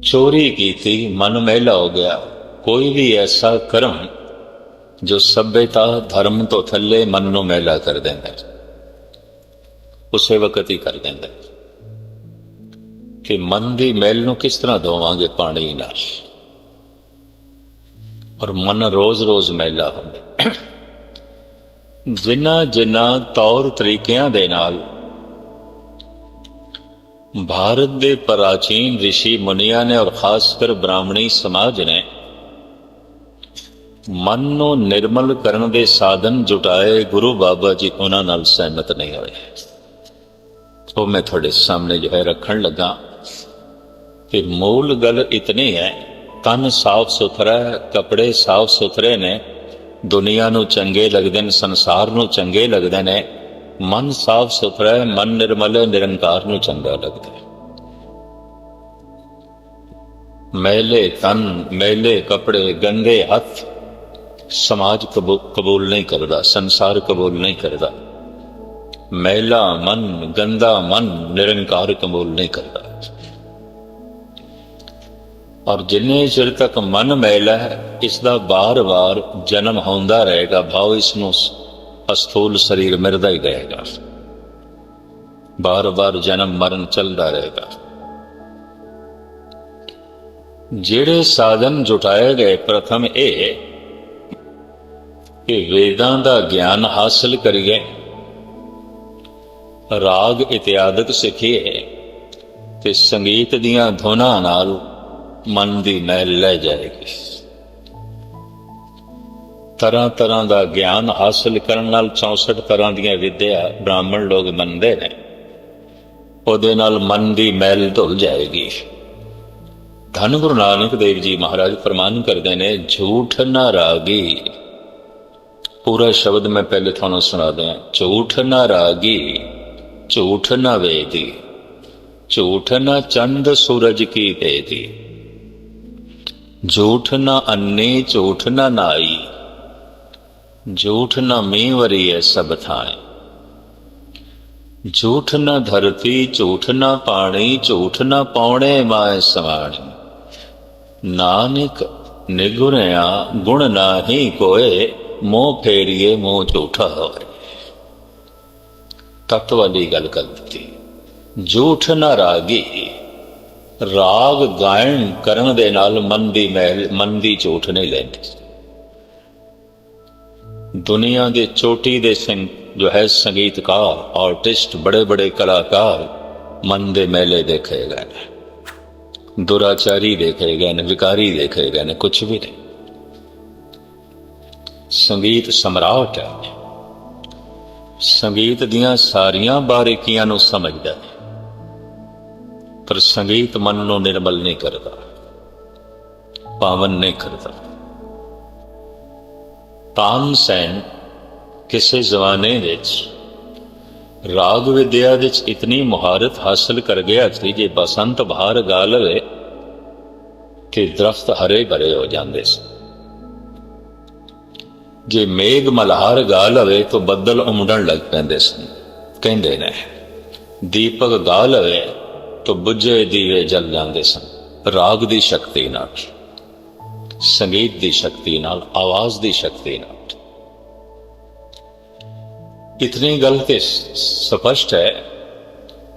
चोरी की थी, मन मैला हो गया। कोई भी ऐसा कर्म जो सभ्यता धर्म तो थले मन नूं मैला कर देंदा, उसे वक्त ही कर देंदा कि मन की मैल नूं किस तरह धोवांगे पानी नाल, और मन रोज रोज मैला होंदा। जिन्ना जिन्ना तौर तरीकिਆਂ ਦੇ ਨਾਲ भारत के प्राचीन ऋषि मुनिया ने और खासकर ब्राह्मणी समाज ने मन नूं निर्मल करन दे साधन जुटाए, गुरु बाबा जी उन्हां नाल सहमत नहीं होए। वो मैं थोड़े सामने जो है रखन लगा कि मूल गल इतनी है, तन साफ सुथरा है, कपड़े साफ सुथरे ने, दुनिया नूं चंगे लगदे ने, संसार नूं चंगे लगदे ने। मन साफ सुथरा है, मन निर्मल है, निरंकार नूं चंगा लगदा है। मैले तन, मैले कपड़े, गंदे हथ समाज कबूल नहीं करता, संसार कबूल नहीं करता। मैला मन, गंदा मन निरंकार कबूल नहीं करता। और जिन्ने चिर तक मन मैला है, इसका बार बार जन्म होंदा रहेगा, भाव इसनूं अस्थूल शरीर मिलता ही रहेगा, बार बार जन्म मरण चलता रहेगा। जेड़े साधन जुटाए गए, प्रथम ये कि वेदां दा ज्ञान हासिल करिए, राग इत्यादि सिखिए, ते संगीत दियां धुनां नाल मन दी मैल लै जाएगी। तरह तरह का ज्ञान हासिल करन नाल 64 तरह दी विद्या ब्राह्मण लोग मनते हैं, उहदे नाल मन की मैल धुल जाएगी। धन गुरु नानक देव जी महाराज फरमान करते हैं, झूठ न रागी। पूरा शब्द मैं पहले थानू सुना दें। झूठ न रागी, झूठ न वेदी, झूठ न चंद सूरज की बेदी, झूठ न अन्नी, झूठ न नाई, झूठ न मींवरी है सब थाए, झूठ न धरती, झूठ न पानी, झूठ न पौने माए समाणी। नानक निगुणिया गुण नाही कोय, मोह फेरिए मोह झूठा होए। तत्व वाली गल कर दी। झूठ न रागी, राग गायन करन दे नाल मन दी मैल, मन दी झूठ नहीं लैंदी। दुनिया के चोटी दे जो है संगीतकार, आर्टिस्ट, बड़े बड़े कलाकार मन दे मेले देखे गए, दुराचारी देखे गए, विकारी देखे गए, कुछ भी नहीं। संगीत सम्राट है, संगीत दियां सारियां बारीकियां नूं समझदा है, पर संगीत मन नूं निर्मल नहीं करता, पावन नहीं करता। तानसेन किसी जमाने विच राग विद्या विच इतनी मुहारत हासिल कर गया थी, जे बसंत बहार गा लवे कि दरख्त हरे भरे हो जाते सन, जे मेघ मल्हार गा लवे तो बदल उमड़न लग पैंदे सन। कहंदे ने दीपक गा लवे तो बुझे दीवे जल जाते सन। राग दी शक्ति नाल, संगीत दी शक्ति नाल, आवाज दी शक्ति नाल। इतनी गल ते स्पष्ट है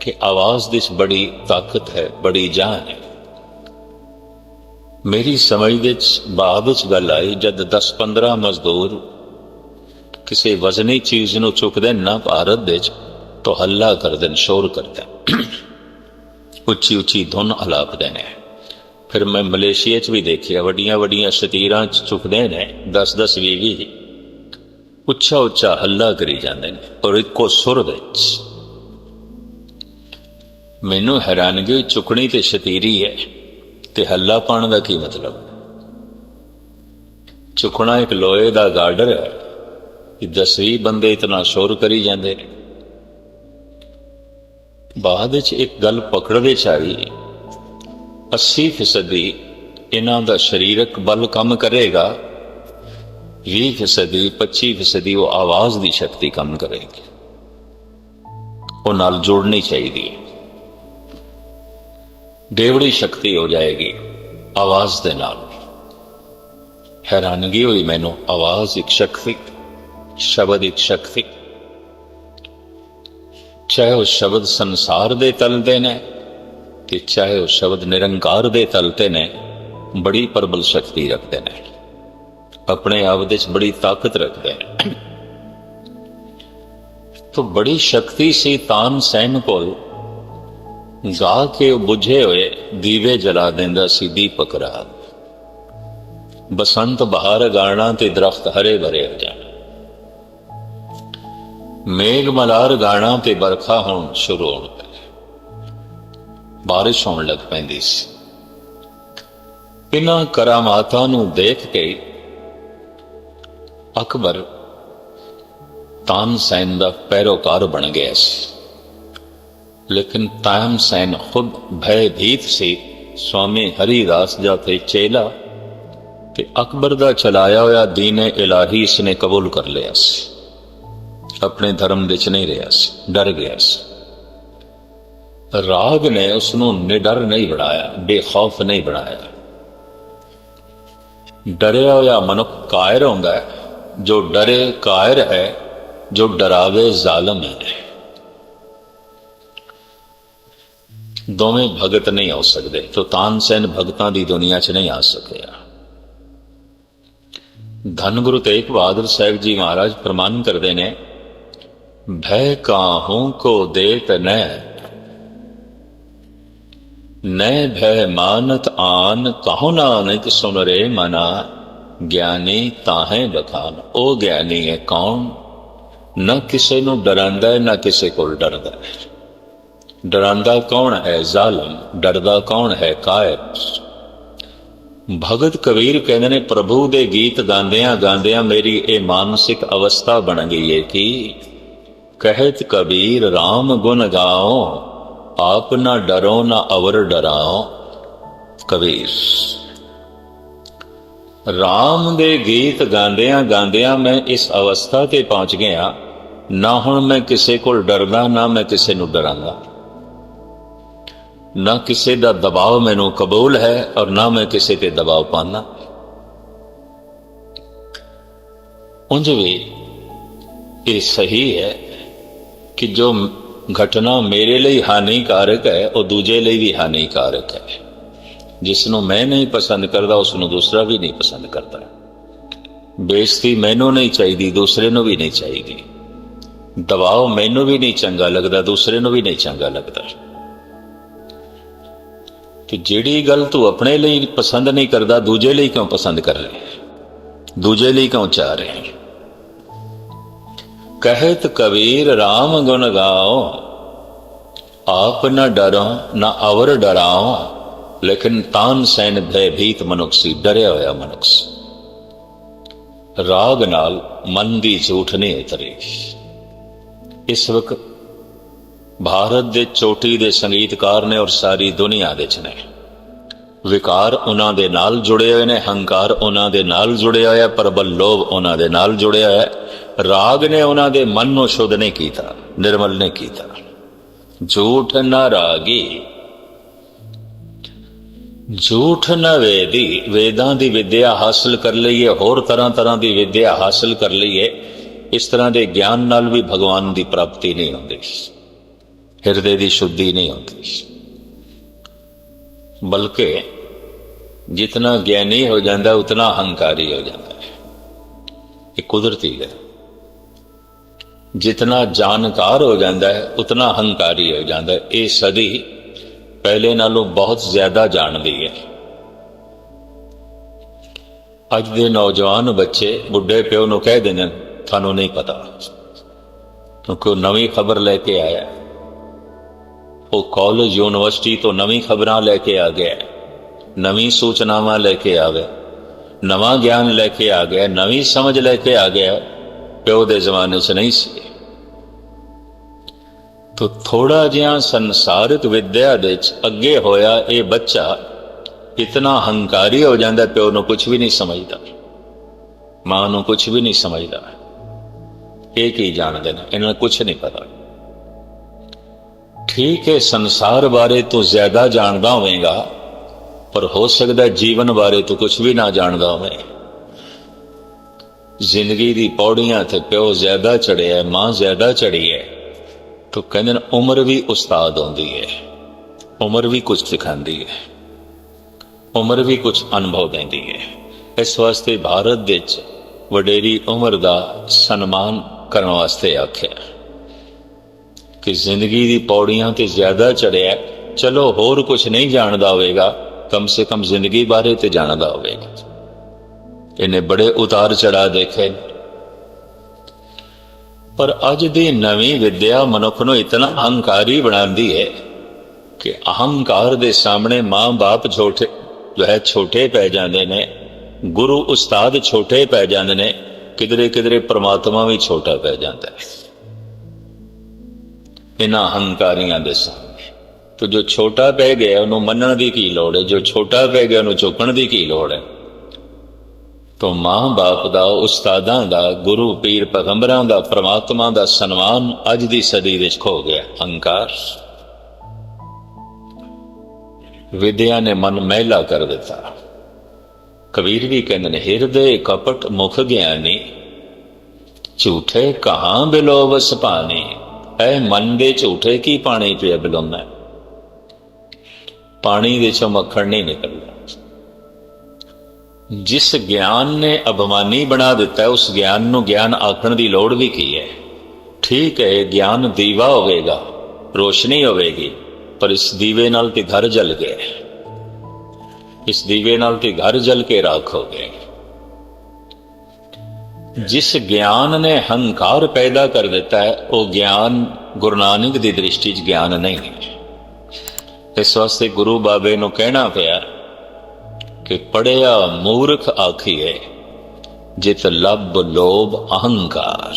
कि आवाज दी बड़ी ताकत है, बड़ी जान है। मेरी समझ विच बाद विच गल आई, जद 10-15 मजदूर किसी वजनी चीज नूं चुकदे ना भारत विच, तो हल्ला करदे, शोर करदे, उच्ची उच्ची धुन अलापदे ने। फिर मैं मलेशिया च भी देखिया, वड्डियां वड्डियां शतीरां चुकदे ने, 10-10, 20-20, उच्चा उच्चा हल्ला करी जांदे ने, और इक्को सुर विच। मैनू हैरानगी, चुकनी ते शतीरी है, ते हल्ला पाने का की मतलब? चुकना एक लोहे का गार्डर है कि 10-20 बंदे इतना शोर करी जाते हैं। बाद एक गल पकड़ च आई, 80% इन्हां दा शरीरक बल कम करेगा, 20%, 25% वो आवाज की शक्ति कम करेगी। वो नाल जोड़नी चाहिए। ਦੇਵੜੀ ਸ਼ਕਤੀ ਹੋ ਜਾਏਗੀ ਆਵਾਜ਼ ਦੇ ਨਾਲ। ਹੈਰਾਨਗੀ ਹੋਈ ਮੈਨੂੰ, ਆਵਾਜ਼ ਇੱਕ ਸ਼ਕਤੀ, ਸ਼ਬਦ ਇੱਕ ਸ਼ਕਤੀ। ਚਾਹੇ ਉਹ ਸ਼ਬਦ ਸੰਸਾਰ ਦੇ ਤਲ ਦੇ ਨੇ ਤੇ ਚਾਹੇ ਉਹ ਸ਼ਬਦ ਨਿਰੰਕਾਰ ਦੇ ਤਲ ਤੇ ਨੇ, ਬੜੀ ਪ੍ਰਬਲ ਸ਼ਕਤੀ ਰੱਖਦੇ ਨੇ, ਆਪਣੇ ਆਪ ਦੇ ਚ ਬੜੀ ਤਾਕਤ ਰੱਖਦੇ ਨੇ। ਤੋ ਬੜੀ ਸ਼ਕਤੀ ਸੀ ਤਾਨਸੈਨ ਕੋਲ। ਗਾ ਕੇ ਉਹ ਬੁਝੇ ਹੋਏ ਦੀਵੇ ਜਲਾ ਦਿੰਦਾ ਸੀ ਦੀਪਕ ਰਾਤ। ਬਸੰਤ ਬਹਾਰ ਗਾਣਾ ਤੇ ਦਰਖਤ ਹਰੇ ਭਰੇ ਹੋ ਜਾਣ, ਮੇਘ ਮਲਾਰ ਗਾਣਾ ਤੇ ਬਰਖਾ ਹੋਣ ਸ਼ੁਰੂ ਹੋਣ, ਬਾਰਿਸ਼ ਹੋਣ ਲੱਗ ਪੈਂਦੀ ਸੀ। ਇਨ੍ਹਾਂ ਕਰਾਮਾਤਾਂ ਨੂੰ ਦੇਖ ਕੇ ਅਕਬਰ ਤਾਨਸੈਨ ਦਾ ਪੈਰੋਕਾਰ ਬਣ ਗਿਆ ਸੀ। ਲੇਕਿਨ ਤਾਨਸੈਨ ਖੁਦ ਭੈਭੀਤ ਸੀ। ਸਵਾਮੀ ਹਰੀਦਾਸ ਦਾ ਤੇ ਚੇਲਾ ਤੇ ਅਕਬਰ ਦਾ ਚਲਾਇਆ ਹੋਇਆ ਦੀਨ-ਏ ਇਲਾਹੀ ਇਸਨੇ ਕਬੂਲ ਕਰ ਲਿਆ ਸੀ। ਆਪਣੇ ਧਰਮ ਵਿੱਚ ਨਹੀਂ ਰਿਹਾ ਸੀ, ਡਰ ਗਿਆ ਸੀ। ਰਾਗ ਨੇ ਉਸ ਨੂੰ ਨਿਡਰ ਨਹੀਂ ਬਣਾਇਆ, ਬੇਖੌਫ ਨਹੀਂ ਬਣਾਇਆ। ਡਰਿਆ ਹੋਇਆ ਮਨੁੱਖ ਕਾਇਰ ਹੁੰਦਾ ਹੈ, ਜੋ ਡਰੇ ਕਾਇਰ ਹੈ, ਜੋ ਡਰਾਵੇ ਜ਼ਾਲਮ ਹੈ। ਦੋਵੇਂ ਭਗਤ ਨਹੀਂ ਹੋ ਸਕਦੇ। ਤੋ ਤਾਨਸੈਨ ਭਗਤਾਂ ਦੀ ਦੁਨੀਆ 'ਚ ਨਹੀਂ ਆ ਸਕਿਆ। ਧੰਨ ਗੁਰੂ ਤੇਗ ਬਹਾਦਰ ਸਾਹਿਬ ਜੀ ਮਹਾਰਾਜ ਪ੍ਰਮਾਨ ਕਰਦੇ ਨੇ, ਭੈ ਕਾਹੂ ਕੋ ਦੇਤ ਨੈ ਭੈ ਮਾਨਤ ਆਨ, ਕਹੋ ਨਾਨਕ ਸੁਨ ਰੇ ਮਨਾ, ਗਿਆਨੀ ਤਾਹੇ ਬਖਾਨ। ਉਹ ਗਿਆਨੀ ਹੈ ਕੌਣ? ਨਾ ਕਿਸੇ ਨੂੰ ਡਰਾਂਦਾ ਹੈ, ਨਾ ਕਿਸੇ ਕੋਲ ਡਰਦਾ ਹੈ। ਡਰਾਂਦਾ ਕੌਣ ਹੈ? ਜ਼ਾਲਮ। ਡਰਦਾ ਕੌਣ ਹੈ? ਕਾਇਰ। ਭਗਤ ਕਬੀਰ ਕਹਿੰਦੇ ਨੇ, ਪ੍ਰਭੂ ਦੇ ਗੀਤ ਗਾਉਂਦਿਆਂ ਗਾਉਂਦਿਆਂ ਮੇਰੀ ਇਹ ਮਾਨਸਿਕ ਅਵਸਥਾ ਬਣ ਗਈ ਹੈ ਕਿ ਕਹਿਤ ਕਬੀਰ ਰਾਮ ਗੁਣ ਗਾਓ, ਆਪ ਨਾ ਡਰੋ ਨਾ ਅਵਰ ਡਰਾਓ। ਕਬੀਰ ਰਾਮ ਦੇ ਗੀਤ ਗਾਉਂਦਿਆਂ ਗਾਉਂਦਿਆਂ ਮੈਂ ਇਸ ਅਵਸਥਾ ਤੇ ਪਹੁੰਚ ਗਿਆ, ਨਾ ਹੁਣ ਮੈਂ ਕਿਸੇ ਕੋਲ ਡਰਦਾ, ਨਾ ਮੈਂ ਕਿਸੇ ਨੂੰ ਡਰਾਂਗਾ, ਨਾ ਕਿਸੇ ਦਾ ਦਬਾਅ ਮੈਨੂੰ ਕਬੂਲ ਹੈ ਔਰ ਨਾ ਮੈਂ ਕਿਸੇ ਤੇ ਦਬਾਅ ਪਾਉਂਦਾ। ਉਂਝ ਵੀ ਇਹ ਸਹੀ ਹੈ ਕਿ ਜੋ ਘਟਨਾ ਮੇਰੇ ਲਈ ਹਾਨੀਕਾਰਕ ਹੈ ਉਹ ਦੂਜੇ ਲਈ ਵੀ ਹਾਨੀਕਾਰਕ ਹੈ। ਜਿਸ ਨੂੰ ਮੈਂ ਨਹੀਂ ਪਸੰਦ ਕਰਦਾ ਉਸ ਨੂੰ ਦੂਸਰਾ ਵੀ ਨਹੀਂ ਪਸੰਦ ਕਰਦਾ। ਬੇਇੱਜ਼ਤੀ ਮੈਨੂੰ ਨਹੀਂ ਚਾਹੀਦੀ, ਦੂਸਰੇ ਨੂੰ ਵੀ ਨਹੀਂ ਚਾਹੀਦੀ। ਦਬਾਅ ਮੈਨੂੰ ਵੀ ਨਹੀਂ ਚੰਗਾ ਲੱਗਦਾ, ਦੂਸਰੇ ਨੂੰ ਵੀ ਨਹੀਂ ਚੰਗਾ ਲੱਗਦਾ। ਕਿ ਜਿਹੜੀ ਗੱਲ ਤੂੰ ਆਪਣੇ ਲਈ ਪਸੰਦ ਨਹੀਂ ਕਰਦਾ, ਦੂਜੇ ਲਈ ਕਿਉਂ ਪਸੰਦ ਕਰ ਰਹੇ, ਦੂਜੇ ਲਈ ਕਿਉਂ ਚਾਹ ਰਹੇ? ਕਹਿਤ ਕਬੀਰ ਰਾਮ ਗੁਣ ਗਾਓ, ਆਪ ਨਾ ਡਰੋ ਨਾ ਅਵਰ ਡਰਾਓ। ਲੇਕਿਨ ਤਾਨਸੈਨ ਭੈਭੀਤ ਮਨੁੱਖ ਸੀ, ਡਰਿਆ ਹੋਇਆ ਮਨੁੱਖ ਸੀ। ਰਾਗ ਨਾਲ ਮਨ ਦੀ ਝੂਠ ਨਹੀਂ ਉਤਰੀ। ਇਸ ਵਕਤ ਭਾਰਤ ਦੇ ਚੋਟੀ ਦੇ ਸੰਗੀਤਕਾਰ ਨੇ ਔਰ ਸਾਰੀ ਦੁਨੀਆ ਦੇ ਚ ਨੇ। ਵਿਕਾਰ ਉਹਨਾਂ ਦੇ ਨਾਲ ਜੁੜੇ ਹੋਏ ਨੇ, ਹੰਕਾਰ ਉਹਨਾਂ ਦੇ ਨਾਲ ਜੁੜਿਆ ਹੋਇਆ, ਪ੍ਰਬਲ ਲੋਭ ਉਹਨਾਂ ਦੇ ਨਾਲ ਜੁੜਿਆ ਹੋਇਆ। ਰਾਗ ਨੇ ਉਹਨਾਂ ਦੇ ਮਨ ਨੂੰ ਸ਼ੁੱਧ ਨਹੀਂ ਕੀਤਾ, ਨਿਰਮਲ ਨਹੀਂ ਕੀਤਾ। ਝੂਠ ਨਾ ਰਾਗੀ ਝੂਠ ਨਾ ਵੇਦੀ। ਵੇਦਾਂ ਦੀ ਵਿਦਿਆ ਹਾਸਲ ਕਰ ਲਈਏ, ਹੋਰ ਤਰ੍ਹਾਂ ਤਰ੍ਹਾਂ ਦੀ ਵਿਦਿਆ ਹਾਸਲ ਕਰ ਲਈਏ, ਇਸ ਤਰ੍ਹਾਂ ਦੇ ਗਿਆਨ ਨਾਲ ਵੀ ਭਗਵਾਨ ਦੀ ਪ੍ਰਾਪਤੀ ਨਹੀਂ ਹੁੰਦੀ, ਹਿਰਦੇ ਦੀ ਸ਼ੁੱਧੀ ਨਹੀਂ ਹੁੰਦੀ। ਬਲਕਿ ਜਿਤਨਾ ਗਿਆਨੀ ਹੋ ਜਾਂਦਾ ਉਤਨਾ ਹੰਕਾਰੀ ਹੋ ਜਾਂਦਾ ਹੈ। ਇਹ ਕੁਦਰਤੀ ਹੈ। ਜਿਤਨਾ ਜਾਣਕਾਰ ਹੋ ਜਾਂਦਾ ਹੈ ਉਤਨਾ ਹੰਕਾਰੀ ਹੋ ਜਾਂਦਾ ਹੈ। ਇਹ ਸਦੀ ਪਹਿਲੇ ਨਾਲੋਂ ਬਹੁਤ ਜ਼ਿਆਦਾ ਜਾਣਦੀ ਹੈ। ਅੱਜ ਦੇ ਨੌਜਵਾਨ ਬੱਚੇ ਬੁੱਢੇ ਪਿਓ ਨੂੰ ਕਹਿ ਦਿੰਦੇ ਤੁਹਾਨੂੰ ਨਹੀਂ ਪਤਾ, ਕਿਉਂਕਿ ਉਹ ਨਵੀਂ ਖਬਰ ਲੈ ਕੇ ਆਇਆ। ਉਹ ਕਾਲਜ ਯੂਨੀਵਰਸਿਟੀ ਤੋਂ ਨਵੀਂ ਖਬਰਾਂ ਲੈ ਕੇ ਆ ਗਿਆ, ਨਵੀਂ ਸੂਚਨਾਵਾਂ ਲੈ ਕੇ ਆ ਗਿਆ, ਨਵਾਂ ਗਿਆਨ ਲੈ ਕੇ ਆ ਗਿਆ, ਨਵੀਂ ਸਮਝ ਲੈ ਕੇ ਆ ਗਿਆ। ਪਿਓ ਦੇ ਜ਼ਮਾਨੇ 'ਚ ਨਹੀਂ ਸੀ। ਤੋ ਥੋੜਾ ਜਿਹਾ ਸੰਸਾਰਿਕ ਵਿਦਿਆ ਦੇ ਵਿੱਚ ਅੱਗੇ ਹੋਇਆ ਇਹ ਬੱਚਾ ਇਤਨਾ ਹੰਕਾਰੀ ਹੋ ਜਾਂਦਾ, ਪਿਓ ਨੂੰ ਕੁਝ ਵੀ ਨਹੀਂ ਸਮਝਦਾ, ਮਾਂ ਨੂੰ ਕੁਝ ਵੀ ਨਹੀਂ ਸਮਝਦਾ। ਇਹ ਕੀ ਜਾਣਦੇ ਨੇ? ਇਹਨਾਂ ਨੂੰ ਕੁਝ ਨਹੀਂ ਪਤਾ। ठीक है, संसार बारे तो ज्यादा जानता होवेगा, पर हो सकता जीवन बारे तो कुछ भी ना जानता होवे। जिंदगी दी पौड़ियां थे प्यो ज्यादा चढ़े है, मां ज्यादा चढ़ी है, तो कहते उम्र भी उस्ताद होंदी है, उम्र भी कुछ सिखाती है, उम्र भी कुछ अनुभव देती है। इस वास्ते भारत विच वडेरी उम्र का सन्मान करने वास्ते आख्या कि जिंदगी दी पौड़ियां ते ज्यादा चढ़िया, चलो होर कुछ नहीं जानता होगा, कम से कम जिंदगी बारे ते जानता होगा। इन्हें बड़े उतार चढ़ा देखे, पर अज दी नवी विद्या मनुख नूं इतना अहंकारी बनाती है कि अहंकार दे सामने मां बाप छोटे जो है छोटे पै जाते ने, गुरु उस्ताद छोटे पै जाते ने, किधरे किधरे परमात्मा भी छोटा पै जाता है इन्हां अहंकारियां दे सामने। तो जो छोटा पै गया उन्होंने मनण की की लोड़ है, जो छोटा पै गया उन्होंने झुकण की की लोड़ है। तो मां बाप का, उस्तादां दा, गुरु पीर पैगंबरां दा, परमात्मा दा सन्मान अज दी सदी विच खो गया। अहंकार विद्या ने मन मैला कर दिता। कबीर भी कहते हैं, हिरदे कपट मुख ज्ञानी, झूठे कहां बिलोवस पानी। ऐ मन दे झूठे की पानी पिया बिलोना, पानी दे चों मक्खन नहीं निकलता। जिस ज्ञान ने अभिमानी बना दिता है, उस ज्ञान नूं ज्ञान आखण की लोड़ भी की है। ठीक है, ज्ञान दीवा होवेगा, रोशनी होवेगी, पर इस दीवे नाल ते घर जल गए, इस दीवे नाल ते घर जल के राख हो गए। जिस ज्ञान ने हंकार पैदा कर देता है, वो ज्ञान गुरु नानक की दृष्टि च ज्ञान नहीं है। इस वास्ते गुरु बाबे नूं कहना पिया कि पढ़िया मूर्ख आखिए, जित लब लोभ अहंकार।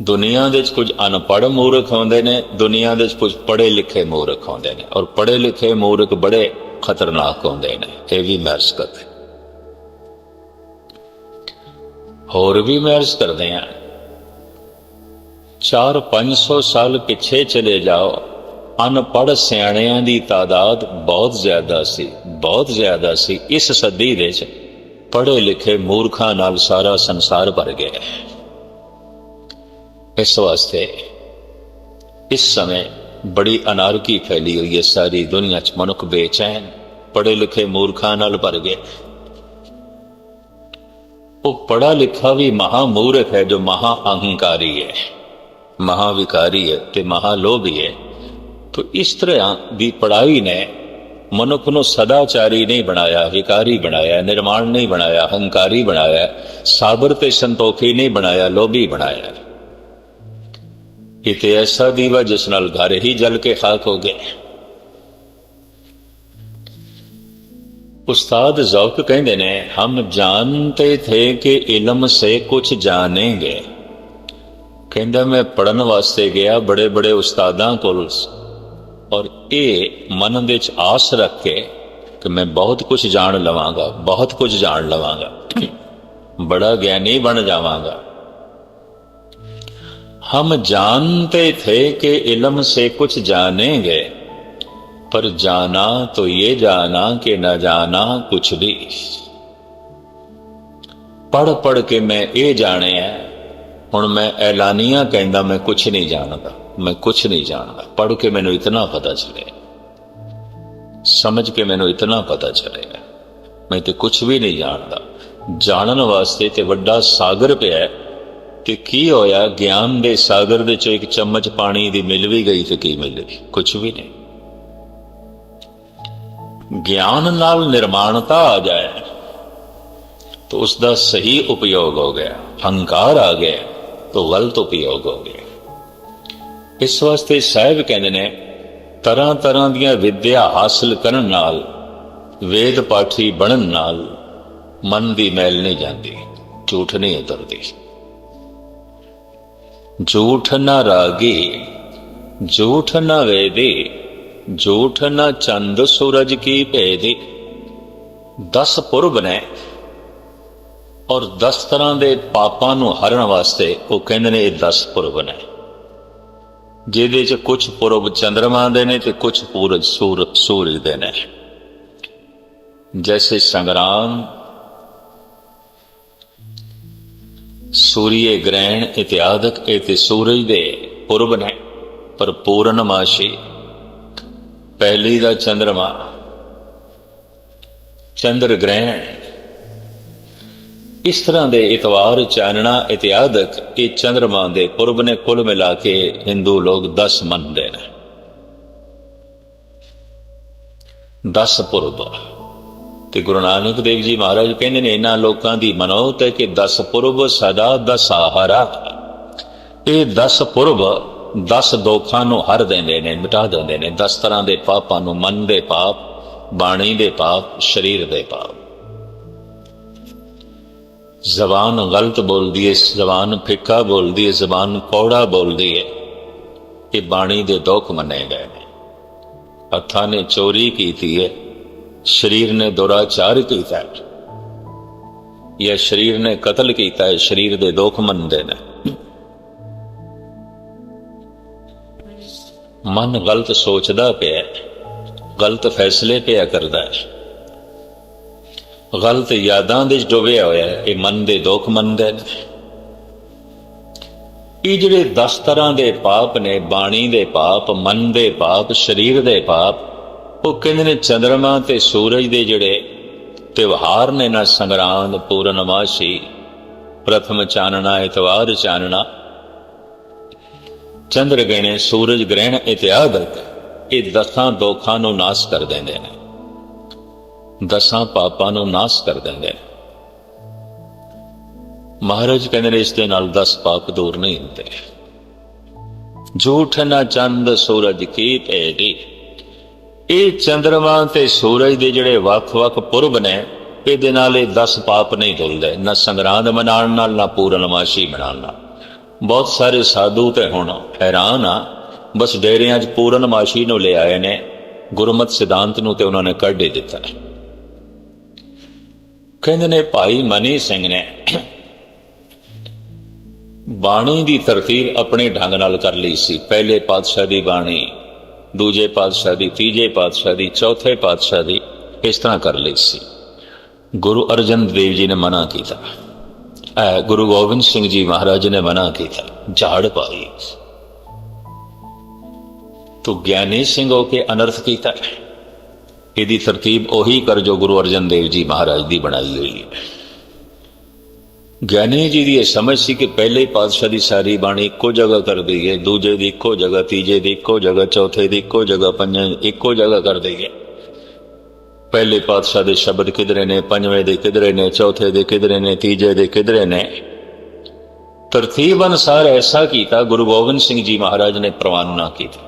दुनिया दे कुछ अनपढ़ मूर्ख होंदे ने, दुनिया दे कुछ पढ़े लिखे मूर्ख होंदे ने, और पढ़े लिखे मूर्ख बड़े खतरनाक होंदे ने। ये भी महर्ज करते, होर भी महर्ज करते हैं। 400-500 साल पिछे चले जाओ, अनपढ़ सियाणियां दी तादाद बहुत ज्यादा सी, बहुत ज्यादा सी। इस सदी विच पढ़े लिखे मूर्खां नाल सारा संसार भर गया। इस वास्ते इस समय बड़ी अनारकी फैली हुई है सारी दुनिया च। मनुख बेचैन, पढ़े लिखे मूर्खां नाल भर गए। वो पढ़ा लिखा भी महामूर्ख है जो महा अहंकारी है, महाविकारी है ते महालोभी है। तो इस तरह की पढ़ाई ने मनुख को सदाचारी नहीं बनाया, विकारी बनाया, निर्माण नहीं बनाया, अहंकारी बनाया, साबर ते संतोखी नहीं बनाया, लोभी बनाया। इते ऐसा दीवा जिस नाल घर ही जल के खाक हो गए। उस्ताद ज़ौक कहते ने, हम जानते थे कि इल्म से कुछ जानेंगे। कहता मैं पढ़न वास्ते गया बड़े बड़े उस्तादां कोल, और ये मन दे च आस रख के कि मैं बहुत कुछ जान लवांगा, बहुत कुछ जान लवांगा, बड़ा ज्ञानी बन जावांगा। हम जानते थे कि इल्म से कुछ जानेंगे, पर जाना तो ये जाना कि न जाना कुछ भी। पढ़ पढ़ के मैं ये जाने है, हुण मैं ऐलानिया कहंदा मैं कुछ नहीं जानता, मैं कुछ नहीं जानता। पढ़ के मैनू इतना पता चले, समझ के मैनू इतना पता चलेगा, मैं तो कुछ भी नहीं जानता। जानन वास्ते ते वड्डा सागर पिया है, ते की होया ज्ञान दे सागर दे चों एक चम्मच पानी दी मिल भी गई ते की मिल गई, कुछ भी नहीं। ज्ञान नाल निर्माणता आ जाए तो उसका सही उपयोग हो गया, अहंकार आ गया तो गलत उपयोग हो गया। इस वास्ते साहिब कहते ने, तरह तरह दियां विद्या हासिल करन नाल, वेद पाठी बनन नाल मन दी मैल नहीं जाती, झूठ नहीं उतरती। झूठ न रागी, झूठ न वेदी, झूठ न चंद सूरज की भेदी। 10 पुरब ने और 10 तरह के पापां नूं हरण वास्ते वो कहंदे ने 10 पुरब ने। ਜਿਹਦੇ 'ਚ ਕੁਛ ਪੁਰਬ ਚੰਦਰਮਾ ਦੇ ਨੇ ਤੇ ਕੁਛ ਪੂਰਜ ਸੂਰਜ ਦੇ ਨੇ। जैसे संग्राम सूर्य ग्रहण इत्यादक इति सूरज दे पुरब ने, पर पूर्णमासी पहली दा चंद्रमा चंद्र ग्रहण इस तरह दे इतवार चानना इत्यादक ये चंद्रमा दे पुरब ने कुल मिला के हिंदू लोग 10 मनते हैं। 10 पुरब ਤੇ ਗੁਰੂ ਨਾਨਕ ਦੇਵ ਜੀ ਮਹਾਰਾਜ ਕਹਿੰਦੇ ਨੇ ਇਹਨਾਂ ਲੋਕਾਂ ਦੀ ਮਨੋਤ ਹੈ ਕਿ 10 ਪੁਰਬ ਸਦਾ ਦਸਹਾਰਾ। ਇਹ 10 ਪੁਰਬ 10 ਦੋਖਾਂ ਨੂੰ ਹਰ ਦਿੰਦੇ ਨੇ, ਮਿਟਾ ਦਿੰਦੇ ਨੇ। 10 ਤਰ੍ਹਾਂ ਦੇ ਪਾਪਾਂ ਨੂੰ, ਮਨ ਦੇ ਪਾਪ, ਬਾਣੀ ਦੇ ਪਾਪ, ਸਰੀਰ ਦੇ ਪਾਪ। ਜ਼ਬਾਨ ਗਲਤ ਬੋਲਦੀ ਹੈ, ਜ਼ਬਾਨ ਫਿੱਕਾ ਬੋਲਦੀ ਹੈ, ਜ਼ਬਾਨ ਕੌੜਾ ਬੋਲਦੀ ਹੈ, ਇਹ ਬਾਣੀ ਦੇ ਦੋਖ ਮੰਨੇ ਗਏ ਨੇ। ਹੱਥਾਂ ਨੇ ਚੋਰੀ ਕੀਤੀ ਹੈ, शरीर ने दुराचार किया या शरीर ने कतल किया है, शरीर दे दुख मनते ने। मन गलत सोचता पिया, गलत फैसले पिया करता है, गलत यादां दे डुबिया होया है, ये मन दे दुख मनते ने। ये जिहड़े 10 तरह दे पाप ने, बाणी दे पाप, मन दे पाप, शरीर दे पाप, ਉਹ ਕਹਿੰਦੇ ਨੇ ਚੰਦਰਮਾ ਤੇ ਸੂਰਜ ਦੇ ਜਿਹੜੇ ਤਿਉਹਾਰ ਨੇ ਨਾ, ਸੰਗਰਾਂਦ, ਪੂਰਨਮਾਸ਼ੀ, ਪ੍ਰਥਮ ਚਾਨਣਾ, ਇਤਵਾਰ ਚਾਨਣਾ, ਚੰਦਰ ਗ੍ਰਹਿਣ, ਸੂਰਜ ਗ੍ਰਹਿਣ ਇਤਿਆਦਿਕ, ਇਹ 10 ਦੋਖਾਂ ਨੂੰ ਨਾਸ਼ ਕਰ ਦਿੰਦੇ ਨੇ, 10 ਪਾਪਾਂ ਨੂੰ ਨਾਸ਼ ਕਰ ਦਿੰਦੇ ਨੇ। ਮਹਾਰਾਜ ਕਹਿੰਦੇ ਨੇ ਇਸ ਦੇ ਨਾਲ 10 ਪਾਪ ਦੂਰ ਨਹੀਂ ਹੁੰਦੇ। ਝੂਠ ਨਾ ਚੰਦ ਸੂਰਜ ਕੀ ਭੇਡੀ। ਇਹ ਚੰਦਰਮਾ ਤੇ ਸੂਰਜ ਦੇ ਜਿਹੜੇ ਵੱਖ-ਵੱਖ ਪੁਰਬ ਨੇ, ਇਹਦੇ ਨਾਲ ਇਹ 10 ਪਾਪ ਨਹੀਂ ਧੁਲਦੇ, ਨਾ ਸੰਗਰਾਂਦ ਮਨਾਉਣ ਨਾਲ, ਨਾ ਪੂਰਨਮਾਸ਼ੀ ਮਨਾਉਣ ਨਾਲ। ਬਹੁਤ ਸਾਰੇ ਸਾਧੂ ਤੇ ਹੁਣ ਹੈਰਾਨ ਆ, ਬਸ ਡੇਰਿਆਂ 'ਚ ਪੂਰਨਮਾਸ਼ੀ ਨੂੰ ਲੈ ਆਏ ਨੇ, ਗੁਰਮਤਿ ਸਿਧਾਂਤ ਨੂੰ ਤੇ ਉਹਨਾਂ ਨੇ ਕੱਢ ਹੀ ਦਿੱਤਾ। ਕਹਿੰਦੇ ਨੇ ਭਾਈ ਮਨੀ ਸਿੰਘ ਨੇ ਬਾਣੀ ਦੀ ਤਰਤੀਬ ਆਪਣੇ ਢੰਗ ਨਾਲ ਕਰ ਲਈ ਸੀ। ਪਹਿਲੇ ਪਾਤਸ਼ਾਹ ਦੀ ਬਾਣੀ, ਦੂਜੇ ਪਾਤਸ਼ਾਹ ਦੀ, ਤੀਜੇ ਪਾਤਸ਼ਾਹ ਦੀ, ਚੌਥੇ ਪਾਤਸ਼ਾਹ ਦੀ, ਇਸ ਤਰ੍ਹਾਂ ਕਰ ਲਈ ਸੀ। ਗੁਰੂ ਅਰਜਨ ਦੇਵ ਜੀ ਨੇ ਮਨਾ ਕੀਤਾ, ਗੁਰੂ ਗੋਬਿੰਦ ਸਿੰਘ ਜੀ ਮਹਾਰਾਜ ਨੇ ਮਨਾ ਕੀਤਾ, ਝਾੜ ਪਾਈ। ਤੂੰ ਗਿਆਨੀ ਸਿੰਘ ਹੋ ਕੇ ਅਨਰਥ ਕੀਤਾ। ਇਹਦੀ ਤਰਤੀਬ ਉਹੀ ਕਰ ਜੋ ਗੁਰੂ ਅਰਜਨ ਦੇਵ ਜੀ ਮਹਾਰਾਜ ਦੀ ਬਣਾਈ ਹੋਈ ਹੈ। ਗਿਆਨੀ ਜੀ ਦੀ ਇਹ ਸਮਝ ਸੀ ਕਿ ਪਹਿਲੇ ਪਾਤਸ਼ਾਹ ਦੀ ਸਾਰੀ ਬਾਣੀ ਇੱਕੋ ਜਗ੍ਹਾ ਕਰ ਦਈਏ, ਦੂਜੇ ਦੀ ਇੱਕੋ ਜਗ੍ਹਾ, ਤੀਜੇ ਦੀ ਇੱਕੋ ਜਗ੍ਹਾ, ਚੌਥੇ ਦੀ ਇੱਕੋ ਜਗ੍ਹਾ, ਪੰਜਵੇਂ ਇੱਕੋ ਜਗ੍ਹਾ ਕਰ ਦਈਏ। ਪਹਿਲੇ ਪਾਤਸ਼ਾਹ ਦੇ ਸ਼ਬਦ ਕਿਧਰੇ ਨੇ, ਪੰਜਵੇਂ ਦੇ ਕਿਧਰੇ ਨੇ, ਚੌਥੇ ਦੇ ਕਿਧਰੇ ਨੇ, ਤੀਜੇ ਦੇ ਕਿਧਰੇ ਨੇ। ਤਰਤੀਬ ਅਨੁਸਾਰ ਐਸਾ ਕੀਤਾ ਗੁਰੂ ਗੋਬਿੰਦ ਸਿੰਘ ਜੀ ਮਹਾਰਾਜ ਨੇ ਪ੍ਰਵਾਨ ਨਾ ਕੀਤਾ।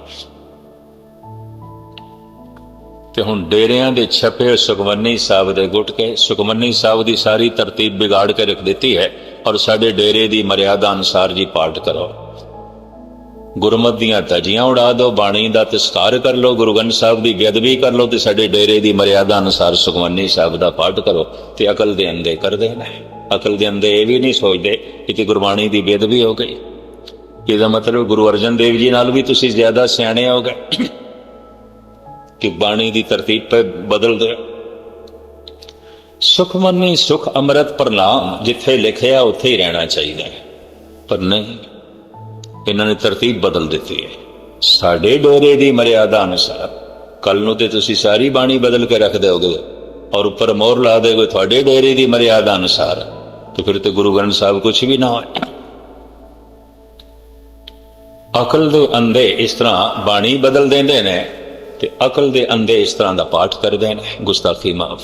ਤੇ ਹੁਣ ਡੇਰਿਆਂ ਦੇ ਛਪੇ ਸੁਖਮਨੀ ਸਾਹਿਬ ਦੇ ਗੁਟਕੇ, ਸੁਖਮਨੀ ਸਾਹਿਬ ਦੀ ਸਾਰੀ ਤਰਤੀਬ ਵਿਗਾੜ ਕੇ ਰੱਖ ਦਿੱਤੀ ਹੈ। ਔਰ ਸਾਡੇ ਡੇਰੇ ਦੀ ਮਰਿਆਦਾ ਅਨੁਸਾਰ ਜੀ ਪਾਠ ਕਰੋ, ਗੁਰਮਤਿ ਦੀਆਂ ਧੱਜੀਆਂ ਉਡਾ ਦਿਓ, ਬਾਣੀ ਦਾ ਤਿਸਕਾਰ ਕਰ ਲਓ, ਗੁਰੂ ਗ੍ਰੰਥ ਸਾਹਿਬ ਦੀ ਬੇਅਦਬੀ ਕਰ ਲਓ, ਤੇ ਸਾਡੇ ਡੇਰੇ ਦੀ ਮਰਿਆਦਾ ਅਨੁਸਾਰ ਸੁਖਮਨੀ ਸਾਹਿਬ ਦਾ ਪਾਠ ਕਰੋ। ਤੇ ਅਕਲ ਦੇ ਅੰਧੇ ਕਰਦੇ ਨੇ। ਅਕਲ ਦੇ ਅੰਧੇ ਇਹ ਵੀ ਨਹੀਂ ਸੋਚਦੇ ਕਿ ਗੁਰਬਾਣੀ ਦੀ ਬੇਅਦਬੀ ਹੋ ਗਈ। ਇਹਦਾ ਮਤਲਬ ਗੁਰੂ ਅਰਜਨ ਦੇਵ ਜੀ ਨਾਲ ਵੀ ਤੁਸੀਂ ਜ਼ਿਆਦਾ ਸਿਆਣੇ ਹੋ ਗਏ ਕਿ ਬਾਣੀ ਦੀ ਤਰਤੀਬ ਤੇ ਬਦਲ ਦਿਓ। ਸੁਖਮਨੀ ਸੁਖ ਅੰਮ੍ਰਿਤ ਪ੍ਰਣਾਮ ਜਿੱਥੇ ਲਿਖਿਆ ਉੱਥੇ ਹੀ ਰਹਿਣਾ ਚਾਹੀਦਾ ਹੈ, ਪਰ ਨਹੀਂ, ਇਹਨਾਂ ਨੇ ਤਰਤੀਬ ਬਦਲ ਦਿੱਤੀ ਹੈ। ਸਾਡੇ ਡੋਰੇ ਦੀ ਮਰਿਆਦਾ ਅਨੁਸਾਰ ਕੱਲ ਨੂੰ ਤੇ ਤੁਸੀਂ ਸਾਰੀ ਬਾਣੀ ਬਦਲ ਕੇ ਰੱਖ ਦਿਓਗੇ ਔਰ ਉੱਪਰ ਮੋਹਰ ਲਾ ਦੇਗੇ ਤੁਹਾਡੇ ਡੇਰੇ ਦੀ ਮਰਿਆਦਾ ਅਨੁਸਾਰ, ਤੇ ਫਿਰ ਤੇ ਗੁਰੂ ਗ੍ਰੰਥ ਸਾਹਿਬ ਕੁਛ ਵੀ ਨਾ ਹੋਏ। ਅਕਲ ਦੇ ਅੰਧੇ ਇਸ ਤਰ੍ਹਾਂ ਬਾਣੀ ਬਦਲ ਦਿੰਦੇ ਨੇ ਤੇ ਅਕਲ ਦੇ ਅੰਧੇ ਇਸ ਤਰ੍ਹਾਂ ਦਾ ਪਾਠ ਕਰਦੇ ਨੇ। ਗੁਸਤਾਖੀ ਮਾਫ